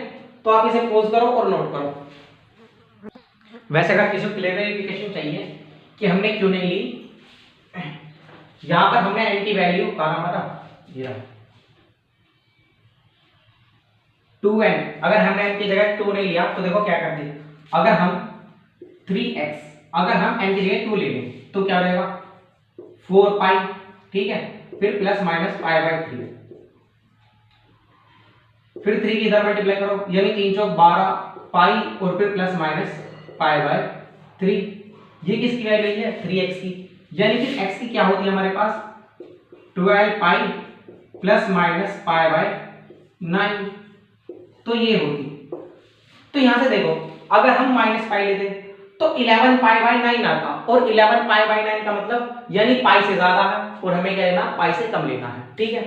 तो आप इसे पॉज करो और नोट करो। वैसे अगर किसी को क्लियरिफिकेशन चाहिए कि हमने क्यों नहीं ली, यहां पर हमने n की वैल्यू कहा हमारा 2n, अगर हमने n की जगह 2 नहीं लिया तो देखो क्या करते, अगर हम 3x, अगर हम n की जगह 2 ले लें तो क्या हो जाएगा 4 पाई। ठीक है, फिर प्लस माइनस पाई बाई 3, फिर 3 की इधर मल्टीप्लाई करो, यानी 3 चौक 12 पाई और फिर प्लस माइनस पाई बाई 3। ये किसकी वैल्यू है 3x की, यानी कि x की क्या होती है हमारे पास 12 पाई प्लस माइनस पाई बाई 9, तो ये होगी। तो यहां से देखो अगर हम माइनस पाई लेते तो 11 पाई बाई 9 आता, और 11 पाई बाई 9 का मतलब यानी पाई से ज्यादा है और हमें क्या लेना पाई से कम लेना है। ठीक है,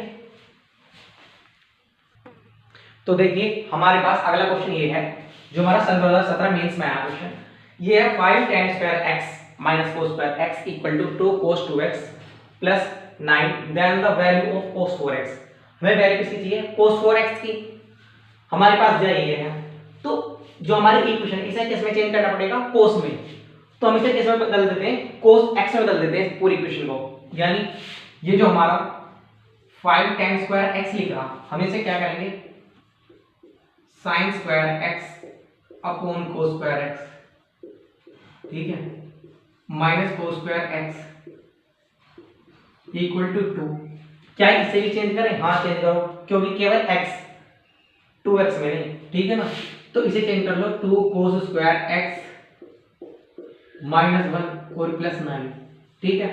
तो देखिए हमारे पास अगला क्वेश्चन ये है जो हमारा सन 2017 मेंस में आया क्वेश्चन, ये है 5 tan square x minus cos square x equal to 2 cos 2x plus 9, then the value of cos 4x। हमें वैल्यू किसकी चाहिए cos 4x की, हमारे पास दिया ये है। तो जो हमारे इक्वेशन इसे किस में चेंज करना पड़ेगा cos में, तो हम इसे किस में बदल देते हैं cos x में बदल देते हैं पूरी इक्वेशन को, यानी ये जो हमारा 5 tan स्क्वायर x लिख रहा, हम इसे क्या करेंगे sin square x upon cos square x, ठीक है, minus cos square x equal to 2। क्या इसे भी चेंज करें, हाँ चेंज करो, क्योंकि केवल x 2x में नहीं, ठीक है ना, तो इसे चेंज कर लो 2 cos स्क्वायर x माइनस 1 और प्लस 9। ठीक है,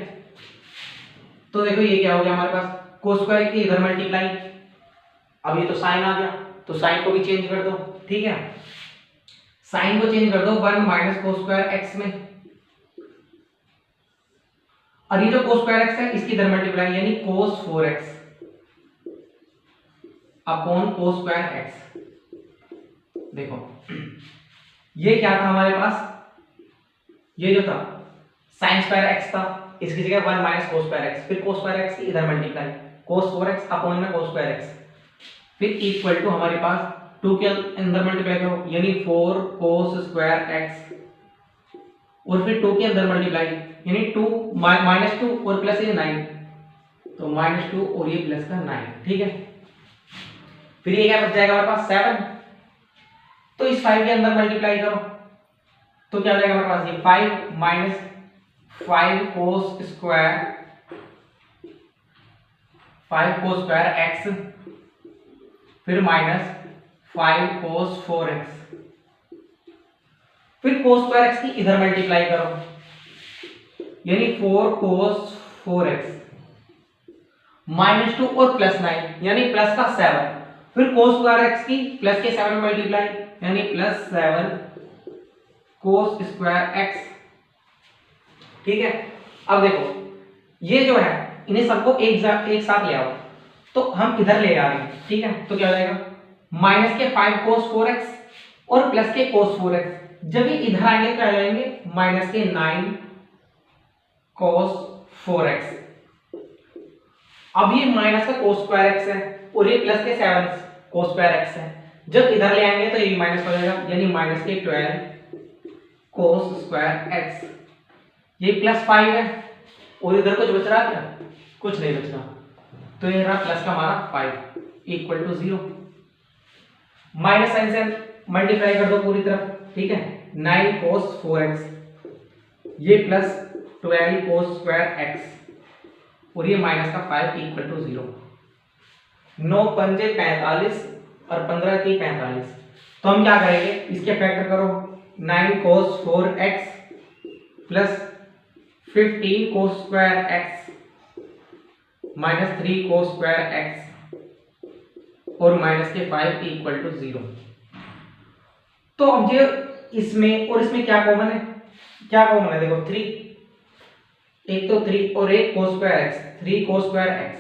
तो देखो ये क्या हो गया हमारे पास cos स्क्वायर की इधर मल्टीप्लाई, अब ये तो साइन आ गया तो साइन को भी चेंज कर दो। ठीक है, साइन को चेंज कर दो 1 माइनस cos स्क्वायर x में, और ये जो cos स्क्वायर x है इसकी इधर मल्टीप्लाई यानी cos 4x upon cos square x। देखो ये क्या था हमारे पास, ये जो था sin स्क्वायर x था, इसकी जगह 1 माइनस cos स्क्वायर x, फिर cos स्क्वायर x की इधर मल्टीप्लाई cos 4x अपॉन में cos स्क्वायर x, फिर इक्वल टू हमारे पास 2 के अंदर मल्टीप्लाई करो यानी 4 cos स्क्वायर x, और फिर 2 के अंदर मल्टीप्लाई यानी 2 माइनस 2 और प्लस ये 9, तो माइनस 2 और ये प्लस का 9। ठीक है, फिर ये क्या बच जाएगा हमारे पास 7, तो इस 5 के अंदर मल्टीप्लाई करो तो क्या हो जाएगा हमारे पास ये 5 माइनस 5 cos स्क्वायर x, फिर माइनस 5 cos 4x, फिर cos स्क्वायर x की इधर मल्टीप्लाई करो यानी 4 cos 4x माइनस 2 और प्लस 9 यानी प्लस का 7, फिर cos स्क्वायर x की प्लस के 7 मल्टीप्लाई यानी प्लस 7 cos स्क्वायर x। ठीक है, अब देखो ये जो है इन्हें सबको एक साथ ले आओ, तो हम इधर ले आ रहे हैं। ठीक है, तो क्या हो जाएगा माइनस के 5 cos 4x और प्लस के cos 4x, जब ये इधर आएंगे तो क्या जाएंगे माइनस के 9 cos 4x। अब ये माइनस का cos स्क्वायर x है और ये प्लस के 7 cos स्क्वायर x है, जब इधर ले आएंगे तो ये माइनस हो जाएगा यानी माइनस के 12 cos स्क्वायर x, ये प्लस 5 है और इधर कुछ बच रहा क्या, कुछ नहीं बच रहा, तो ये रहा प्लस का हमारा 5 इक्वल टू 0, माइनस साइन से मल्टीप्लाई कर दो पूरी तरफ। ठीक है, 9 cos 4x ये प्लस 12 cos स्क्वायर x और ये माइनस का 5 इक्वल टू 0। 9 पंजे 45 और 15 की 45, तो हम क्या करेंगे इसके फैक्टर करो 9 cos 4x plus 15 cos square x minus 3 cos square x और माइनस के 5 इक्वल टू 0। तो अब ये इसमें और इसमें क्या कॉमन है, क्या कॉमन है देखो 3, एक तो 3 और एक cos square x, 3 cos square x।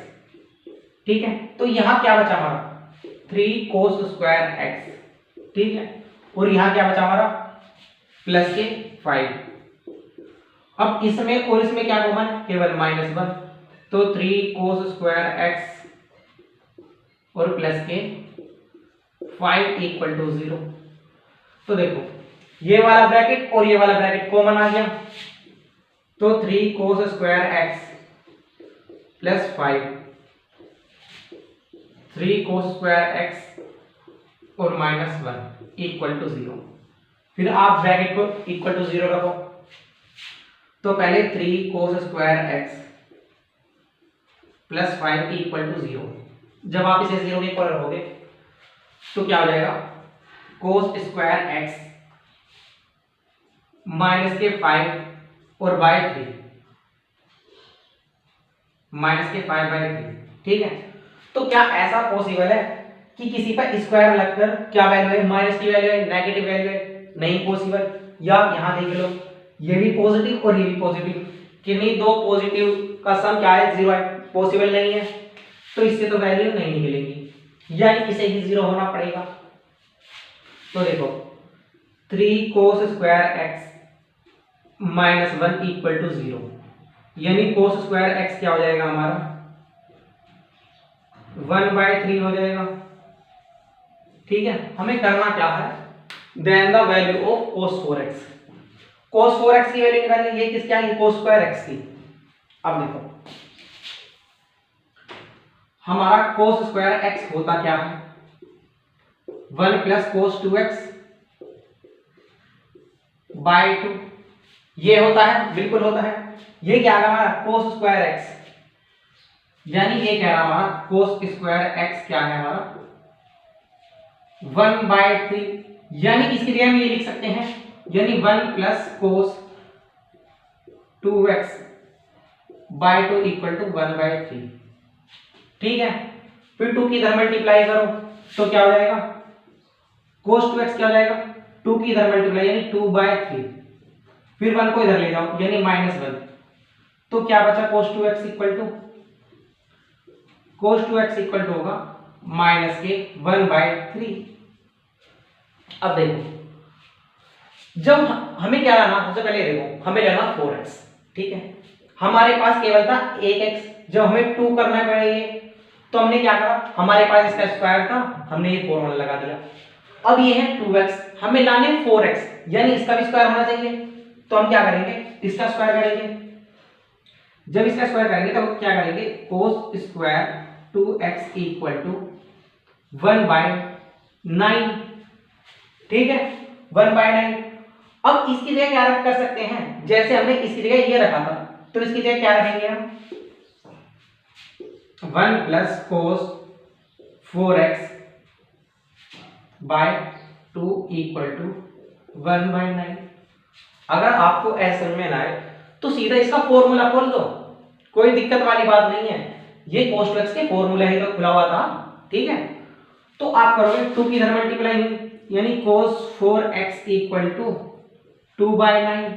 ठीक है, तो यहां क्या बचा हमारा 3 cos स्क्वायर x, ठीक है। और यहाँ क्या बचा हमारा प्लस के 5। अब इसमें और इसमें क्या कॉमन, केवल -1, तो 3 cos स्क्वायर x और प्लस के 5 इक्वल टू 0। तो देखो ये वाला ब्रैकेट और ये वाला ब्रैकेट कॉमन आ गया, तो 3 cos square x plus 5, 3 cos square x और -1 इक्वल टू 0। फिर आप ब्रैकेट को इक्वल टू 0 रखो, तो पहले 3 cos square x plus 5 equal to 0। जब आप इसे 0 के इक्वल रखोगे तो क्या हो जाएगा, cos स्क्वायर x माइनस के 5 और बाय 3, माइनस के 5 बाय 3, ठीक है। तो क्या ऐसा पॉसिबल है कि किसी पर स्क्वायर लगकर क्या वैल्यू है, माइनस की वैल्यू है, नेगेटिव वैल्यू है? नहीं पॉसिबल। या यहां देख लो, ये भी पॉजिटिव और ये भी पॉजिटिव, किन्हीं दो पॉजिटिव का सम क्या है, 0 है, पॉसिबल नहीं है। तो इससे तो वैल्यू नहीं निकलेगी, यानी इसे ही 0 होना पड़ेगा। तो देखो 3 cos square x -1 equal to 0, यानी cos स्क्वायर x क्या हो जाएगा हमारा 1/3 हो जाएगा, ठीक है। हमें करना क्या है, then the value of cos 4x, cos 4x की वैल्यू निकालनी, ये किसकी आएगी, cos स्क्वायर x की। अब देखो हमारा cos स्क्वायर x होता क्या है, 1 प्लस cos 2x बाय 2, ये होता है, बिल्कुल होता है। ये क्या है हमारा cos स्क्वायर x, यानी ये कह रहा हमारा cos स्क्वायर x क्या है हमारा 1/3, यानी इसके लिए हम ये लिख सकते हैं, यानी 1 plus cos 2x by 2 equal to 1/3, ठीक है। फिर 2 की इधर मल्टीप्लाई करो तो क्या हो जाएगा, cos 2x क्या हो जाएगा, 2 की इधर मल्टीप्लाई यानी 2/3, फिर 1 को इधर ले जाओ यानी -1, तो क्या बचा cos 2x equal to, cos 2x equal to होगा माइनस के 1/3। अब देखो जब हमें क्या लाना, सबसे पहले देखो हमें लेना 4x, ठीक है। हमारे पास केवल था 1x, जब हमें 2 करना पड़ेगा तो हमने क्या करा, हमारे पास इसका स्क्वायर था, हमने ये फॉर्मूला लगा दिया। अब ये है 2x, हमें लाने 4x, यानी इसका भी स्क्वायर होना चाहिए, तो हम क्या करेंगे, इसका स्क्वायर करेंगे। जब इसका स्क्वायर करेंगे तो क्या करेंगे, cos square 2x equal to 1/9, ठीक है, 1/9। अब इसकी जगह क्या रख कर सकते हैं, जैसे हमने इसकी जगह ये रखा था, तो इसकी जगह क्या रखेंगे हम, 1 plus cos 4x by 2 equal to 1/9। अगर आपको ऐसा समझ में ना आए तो सीधा इसका फॉर्मूला खोल दो, कोई दिक्कत वाली बात नहीं है, ये cos 2x के फॉर्मूला ही तो खुला हुआ था, ठीक है। तो आप करोगे 2 की इधर मल्टीप्लाई हुई, यानी cos 4x इक्वल टू 2/9,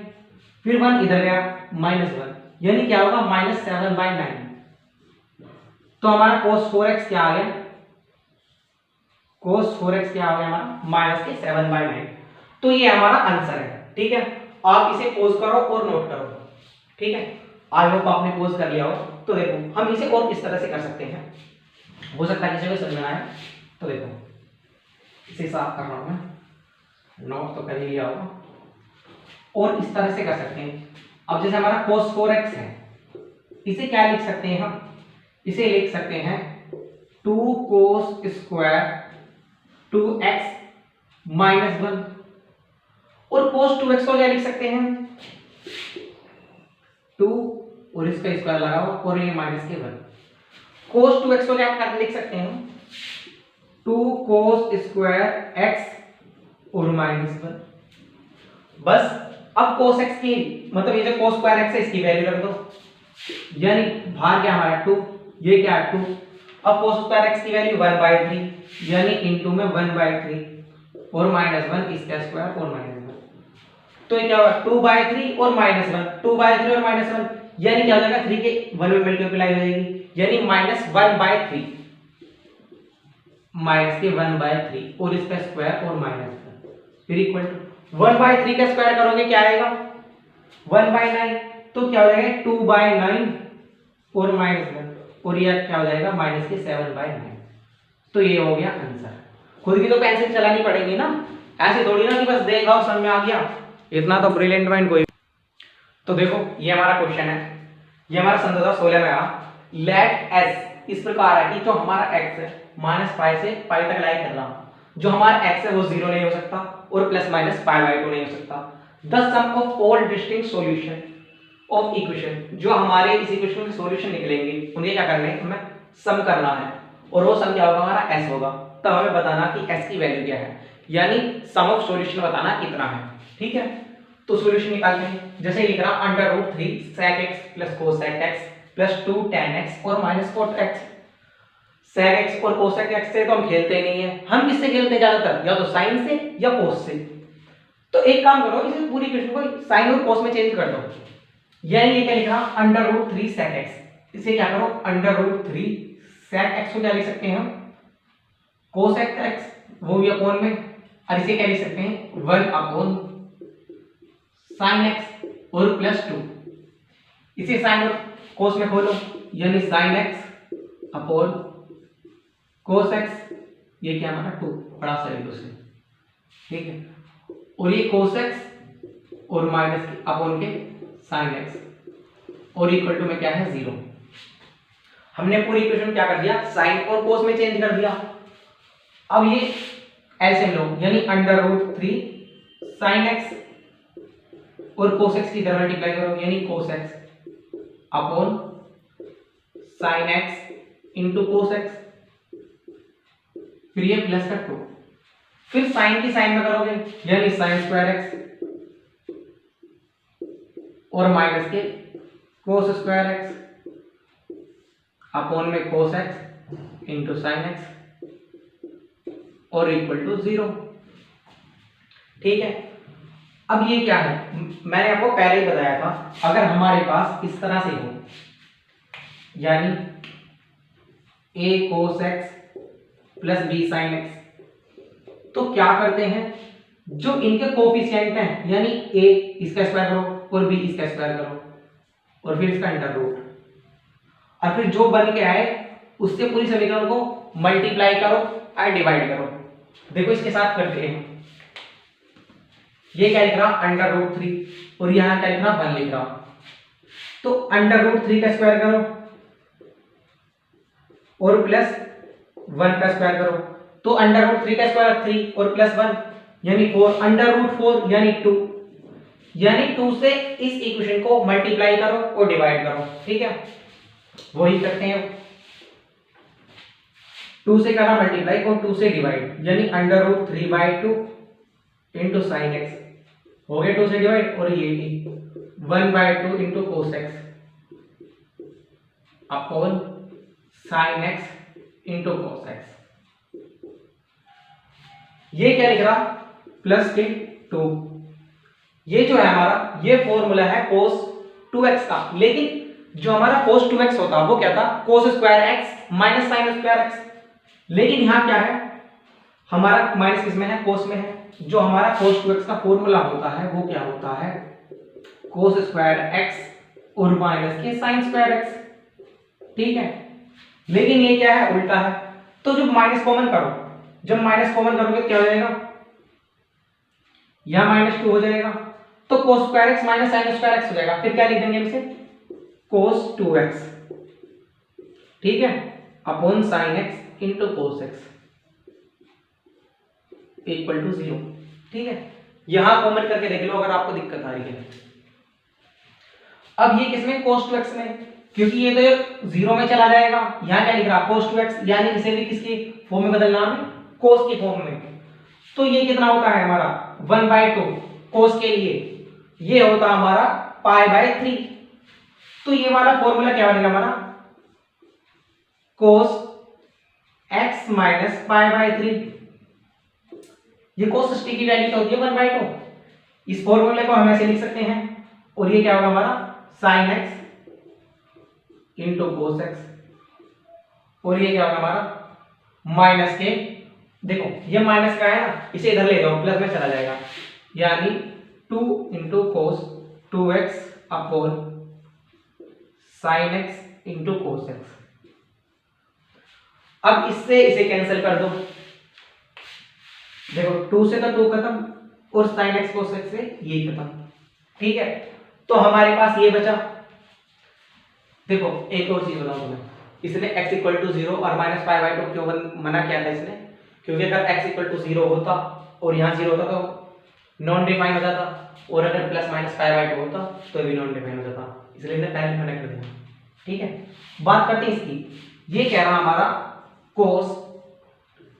फिर 1 इधर गया -1, यानी क्या होगा -7/9। तो हमारा cos 4x क्या आ गया, cos 4x क्या आ गया हमारा -7/9। तो ये हमारा आंसर है, ठीक है। आप इसे पोज करो और नोट करो, ठीक है। आई होप आपने पोज कर लिया हो। तो देखो हम इसे और किस तरह से कर सकते हैं, हो सकता है किसी को समझ में आए। तो देखो इसे साफ कर रहा हूं मैं, नोट तो कर ही लिया होगा, और इस तरह से कर सकते हैं। अब जैसे हमारा cos 4x है, इसे क्या लिख सकते हैं हम, इसे लिख सकते हैं 2 cos स्क्वायर 2x -1, और cos 2x को क्या लिख सकते हैं 2 और इसका स्क्वायर लगा हुआ और ये -1। cos 2x को क्या कर लिख सकते हैं 2 cos स्क्वायर x और -1। बस अब cos x की मतलब ये जो cos स्क्वायर x है इसकी वैल्यू रख दो, यानी बाहर क्या हमारा 2, ये क्या है 2। अब cos स्क्वायर x की वैल्यू 1/3, यानी इनटू में 1/3 और -1 इसका स्क्वायर और -1, तो ये क्या होगा 2/3 और -1, 2/3 और -1, यानी क्या हो जाएगा 3 के 1 में मल्टीप्लाई हो जाएगी, यानी -1/3। माइनस के 1/3 और इसका स्क्वायर और माइनस का, फिर इक्वल टू 1/3 का स्क्वायर करोगे क्या आएगा 1/9, तो क्या हो जाएगा 2/9 और -1, और ये क्या हो जाएगा माइनस के 7/9। तो ये हो गया आंसर। खुद की तो पेंसिल चलानी पड़ेगी ना, ऐसे थोड़ी ना कि बस देखा और समझ में आ गया, इतना तो ब्रिलियंट माइंड कोई। तो देखो ये हमारा क्वेश्चन है, ये हमारा सन 2016 में आया। लेट एस इस प्रकार है कि जो हमारा x है -π से π तक लाई कर रहा हूं, जो हमारा x है वो 0 नहीं हो सकता और प्लस माइनस π/2 नहीं हो सकता। The sum of all distinct solution of equation, जो हमारे इस इक्वेशन के सॉल्यूशन निकलेंगे उन्हें क्या करना है, हमें सम करना है, और वो सम क्या होगा हमारा s होगा। तब हमें बताना कि s की वैल्यू क्या है, यानी सम ऑफ सॉल्यूशन बताना कितना है। ठीक है, तो सॉल्यूशन निकालते हैं। जैसे लिख रहा √3 sec x plus cosec x plus 2 tan x और minus cot x। sec x और cosec x से तो हम खेलते ही नहीं है, हम किससे खेलते हैं ज्यादातर, या तो sin से या cos से। तो एक काम करो, इसे पूरी इक्वेशन को sin और cos में चेंज कर दो। यानी ये क्या लिख रहा √3 sec x, इसे क्या करो √3 sec x को क्या लिख सकते हैं हम cosec x, वो भी अपॉन में, और इसे क्या लिख सकते हैं 1 sin x और प्लस 2, इसे sin और cos में खोलो, यानी sin x upon cos x, ये क्या हमारा 2 बड़ा सा एक दूसरे, ठीक है, और ये cos x और माइनस के अपॉन के sin x और इक्वल टू में क्या है 0। हमने पूरी इक्वेशन क्या कर दिया sin और cos में चेंज कर दिया। अब ये एलसीएम लो, यानी √3 sin x और cos x की इधर मल्टीप्लाई करो, यानी cos x upon sin x into cos x, फिर ये प्लस का 2, फिर sin की साइन में करोगे, यानी sin स्क्वायर x और माइनस के cos स्क्वायर x अपॉन में cos x into sin x और इक्वल टू 0। ठीक है, अब ये क्या है, मैंने आपको पहले ही बताया था, अगर हमारे पास इस तरह से हो, यानी a cos x plus b sin x, तो क्या करते हैं, जो इनके कोफिशिएंट हैं, यानी a इसका स्क्वायर करो और b इसका स्क्वायर करो और फिर इसका अंडर रूट, और फिर जो बन के आए उससे पूरी समीकरण को मल्टीप्लाई करो और डिवाइड करो। देखो इसके साथ करते हैं, ये क्या लिख रहा √3 और यहां क्या लिख रहा 1 लिख रहा, तो √3 का स्क्वायर करो और प्लस 1 का स्क्वायर करो, तो √3 का स्क्वायर 3 और प्लस 1 यानी 4, √4 यानी 2, यानी 2 से इस इक्वेशन को मल्टीप्लाई करो और डिवाइड करो। ठीक है, वही करते हैं, 2 से करा मल्टीप्लाई और 2 से डिवाइड, यानी √3/2 इंटू साइन एक्स हो गया 2 से डिवाइड, और ये 1/2 into cos x upon sine x into cos x. ये क्या लिख रहा प्लस के 2, ये जो है हमारा ये फॉर्मूला है cos 2x का, लेकिन जो हमारा cos 2x होता वो क्या था cos square x minus sine square x, लेकिन यहां क्या है हमारा माइनस किसमें है cos में है, जो हमारा cos 2x का फॉर्मूला होता है वो क्या होता है cos स्क्वायर x और माइनस के साइन स्क्वायर x। ठीक है, लेकिन ये क्या है उल्टा है, तो जब माइनस कॉमन करो, जब माइनस कॉमन करोगे क्या हो जाएगा, यहां -2 हो जाएगा, तो cos square x minus sine square x हो जाएगा, फिर क्या लिख देंगे इसे cos 2x, ठीक है, upon sine x into cos x equal to 0। ठीक है, यहां कॉमन करके देख लो अगर आपको दिक्कत आ रही है। अब ये किसमें cos 2x में, क्योंकि ये तो 0 में चला जाएगा, यहां क्या लिख रहा cos 2x, यानी इसे भी किसकी फॉर्म में बदलना है cos की फॉर्म में, तो ये कितना होता है हमारा 1/2 cos के लिए, ये होता हमारा π/3, तो ये वाला फॉर्मूला क्या बनेगा हमारा cos x माइनस π/3, ये cos t की वैल्यू तो होती है 1/2, इस फॉर्मूले को हम ऐसे लिख सकते हैं, और ये क्या होगा हमारा sin x into cos x, और ये क्या होगा हमारा माइनस के, देखो ये माइनस का है ना, इसे इधर ले जाओ प्लस में चला जाएगा, यानी 2 इंटू कोस 2x upon sine x into cos x। अब इससे इसे कैंसिल कर दो, देखो 2 से तो 2 खत्म और साइन x कोस x से ये खत्म, ठीक है। तो हमारे पास ये बचा। देखो एक और चीज बताऊं तुम्हें, इसने x इक्वल टू 0 और माइनस पाई बाई 2 क्यों मना किया था इसने, क्योंकि अगर x इक्वल टू 0 होता और यहाँ 0 होता तो नॉन डिफाइन हो जाता, और अगर प्लस माइनस पाई बाई 2 होता तो भी नॉन डिफाइन हो जाता, इसलिए इसने पहले मना कर दिया, ठीक है। बात करते हैं इसकी, ये कह रहा हमारा cos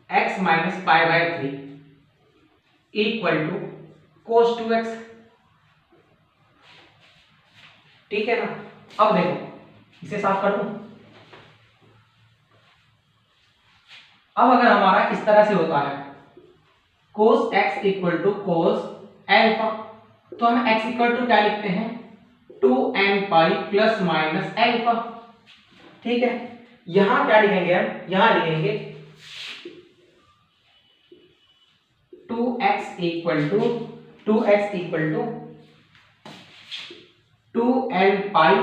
x minus pi by 3 equal to cos 2x, ठीक है ना। अब देखो इसे साफ कर दूं, अब अगर हमारा इस तरह से होता है cos x equal to cos alpha, तो हम x इक्वल टू क्या लिखते हैं 2n pi plus minus alpha, ठीक है। यहां क्या लिखेंगे हम, यहां लिखेंगे 2x इक्वल टू 2n पाई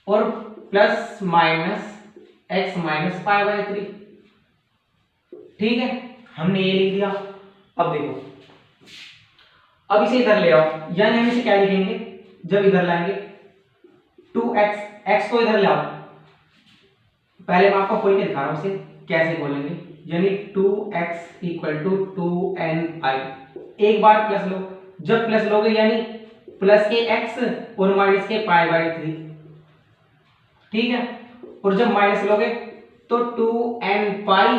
और plus minus x minus pi by 3, ठीक है। हमने ये लिख दिया। अब देखो, अब इसे इधर ले आओ, यानी हम इसे क्या लिखेंगे, जब इधर लाएंगे 2x, x को इधर ले आओ, पहले मैं आपको खोल के दिखा रहा हूं इसे कैसे बोलेंगे, यानी 2x equal to 2n pi, एक बार प्लस लो, जब प्लस लोगे यानी प्लस के x और माइनस के पाई बाई 3, ठीक है। और जब माइनस लोगे तो 2n पाई,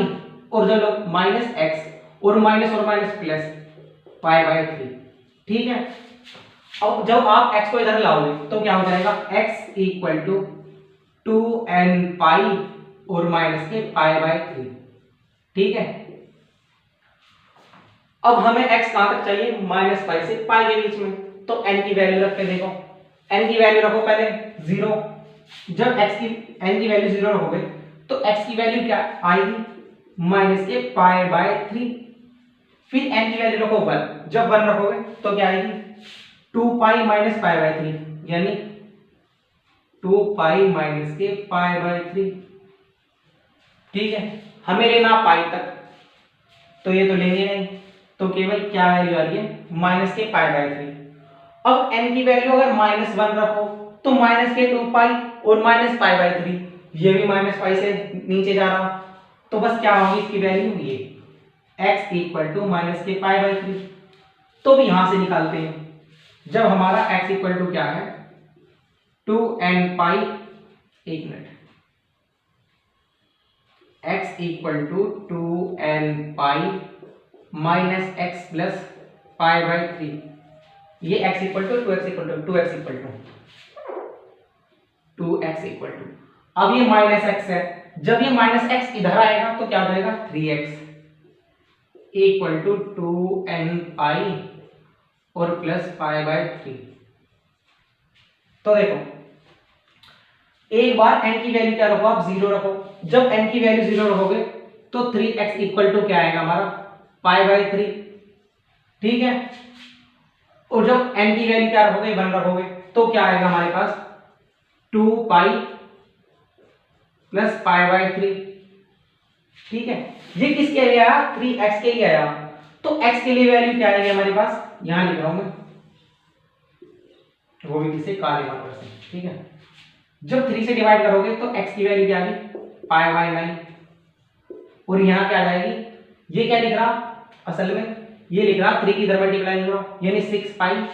और जब माइनस x और माइनस प्लस पाई बाई 3, ठीक है। अब जब आप x को इधर लाओगे तो क्या हो जाएगा, x इक्वल टू 2n पाई और माइनस के पाई बाई 3, ठीक है। अब हमें x कहां तक चाहिए, माइनस पाई से पाई के बीच में, तो n की वैल्यू रख के देखो, n की वैल्यू रखो पहले 0, जब x की n की वैल्यू 0 रखोगे तो x की वैल्यू क्या आएगी, माइनस के पाई बाई 3, फिर n की वैल्यू रखो 1, जब 1 रखोगे तो क्या आएगी 2 पाई माइनस पाई बाई 3, यानी 2 पाई माइनस के पाई बाई 3, ठीक है। हमें लेना पाई तक, तो ये तो लेंगे नहीं, तो केवल क्या वैल्यू आ रही है, माइनस के पाई बाई 3। अब n की वैल्यू अगर -1 रखो तो माइनस के 2 पाई और माइनस पाई बाई 3, ये भी माइनस पाई से नीचे जा रहा, तो बस क्या होगी इसकी वैल्यू, ये x इक्वल टू माइनस के पाई बाई 3, तो भी यहां से निकालते हैं, जब हमारा x इक्वल टू क्या है 2n पाई, एक minute, x equal to 2n pi minus x plus pi by 3, ये x equal to 2x equal to 2x equal to, अब ये माइनस x है, जब ये माइनस x इधर आएगा तो क्या हो जाएगा 3x इक्वल टू 2n पाई और प्लस पाई बाई 3। तो देखो एक बार n की वैल्यू क्या रखो, आप 0 रखो, जब n की वैल्यू 0 रखोगे तो 3x इक्वल टू क्या आएगा हमारा पाई बाई 3, ठीक है। और जब n की वैल्यू क्या रखोगे 1 रखोगे तो क्या आएगा हमारे पास 2 पाई प्लस पाई बाई 3, ठीक है। ये किसके लिए आया, 3x के लिए आया, तो x के लिए वैल्यू क्या आएगी हमारे पास, यहां लिख रहा हूं मैं, वो भी किसी कार्य मात्रा से, ठीक है। जब 3 से डिवाइड करोगे तो x की वैल्यू क्या आएगी पाई बाई 9, और यहां क्या आ जाएगी, ये क्या लिख रहा असल में, ये लिख रहा 3 की इधर मल्टीप्लाई करो, यानी 6 पाई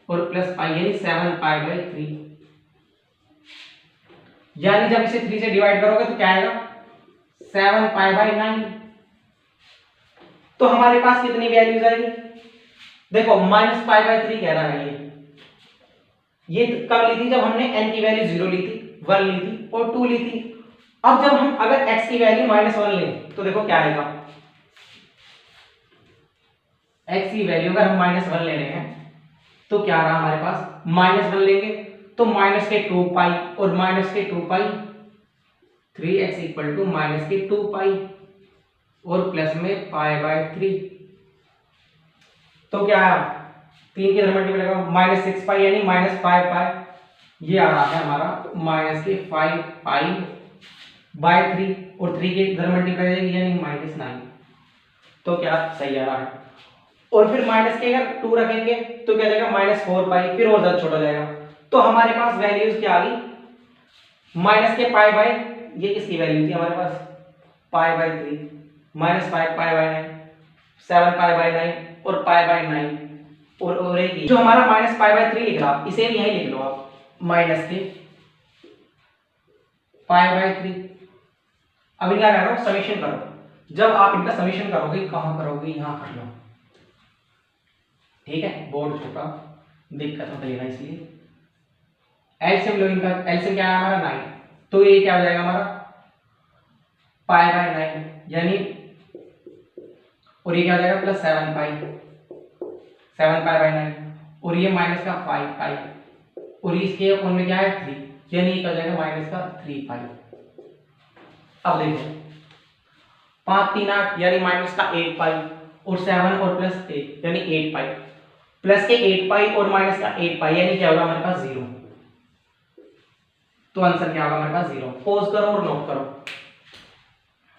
और प्लस पाई यानी 7 पाई बाई 3, यानी जब इसे 3 से डिवाइड करोगे तो क्या आएगा 7 पाई बाई 9। तो हमारे पास कितनी वैल्यूज आएगी, देखो माइनस पाई बाई 3 कह रहा है, ये कब ली थी, जब हमने n की वैल्यू 0 ली थी, 1 ली थी और 2 ली थी। अब जब हम अगर x की वैल्यू -1 लें तो देखो क्या आएगा, x की वैल्यू अगर हम -1 ले रहे हैं तो क्या रहा हमारे पास, -1 लेंगे तो माइनस के 2 पाई और माइनस के 2 पाई 3x इक्वल टू माइनस के 2 पाई और प्लस में पाई बाय 3। तो क्या 3 के इधर मल्टीप्लाई करो माइनस 6 पाई यानी माइनस 5 पाई, ये आ रहा है हमारा माइनस के 5 पाई बाय 3 और 3 के इधर मल्टीप्लाई यानी माइनस 9। तो क्या सही आ रहा है। और फिर माइनस के अगर 2 रखेंगे तो क्या जाएगा माइनस 4 पाई, फिर और ज्यादा छोटा जाएगा। तो हमारे पास वैल्यूज क्या आ गई, माइनस के पाई बाय, ये किसकी वैल्यू थी हमारे पास, pi by 3, minus 5 pi by 9, 7 pi by 9 और पाई बाय 9 और एक जो हमारा माइनस पाई बाय 3 लिख रहा, इसे भी यहीं लिख लो आप, माइनस के पाई बाय 3। अब इनका क्या करो, समेशन करो। जब आप इनका समेशन करोगे, कहां करोगे, यहां कर लो, ठीक है, बोर्ड छोटा दिक्कत होता है इसलिए। एलसीएम लो, इनका एलसीएम क्या है हमारा 9, तो ये क्या हो जाएगा हमारा पाई बाय 9 यानी, और ये क्या हो जाएगा प्लस 7 पाई, 7 पाई बाय 9 और ये माइनस का 5 पाई और इसके अपन में क्या है 3 यानी ये क्या हो जाएगा माइनस का 3 पाई। अब देखो 5 3 8 यानी माइनस का 8 पाई और 7 और प्लस 8 यानी 8 पाई, प्लस के 8 पाई और माइनस का 8 पाई यानी क्या होगा हमारे पास 0। तो आंसर क्या होगा हमारे पास 0। पॉज करो और नोट करो।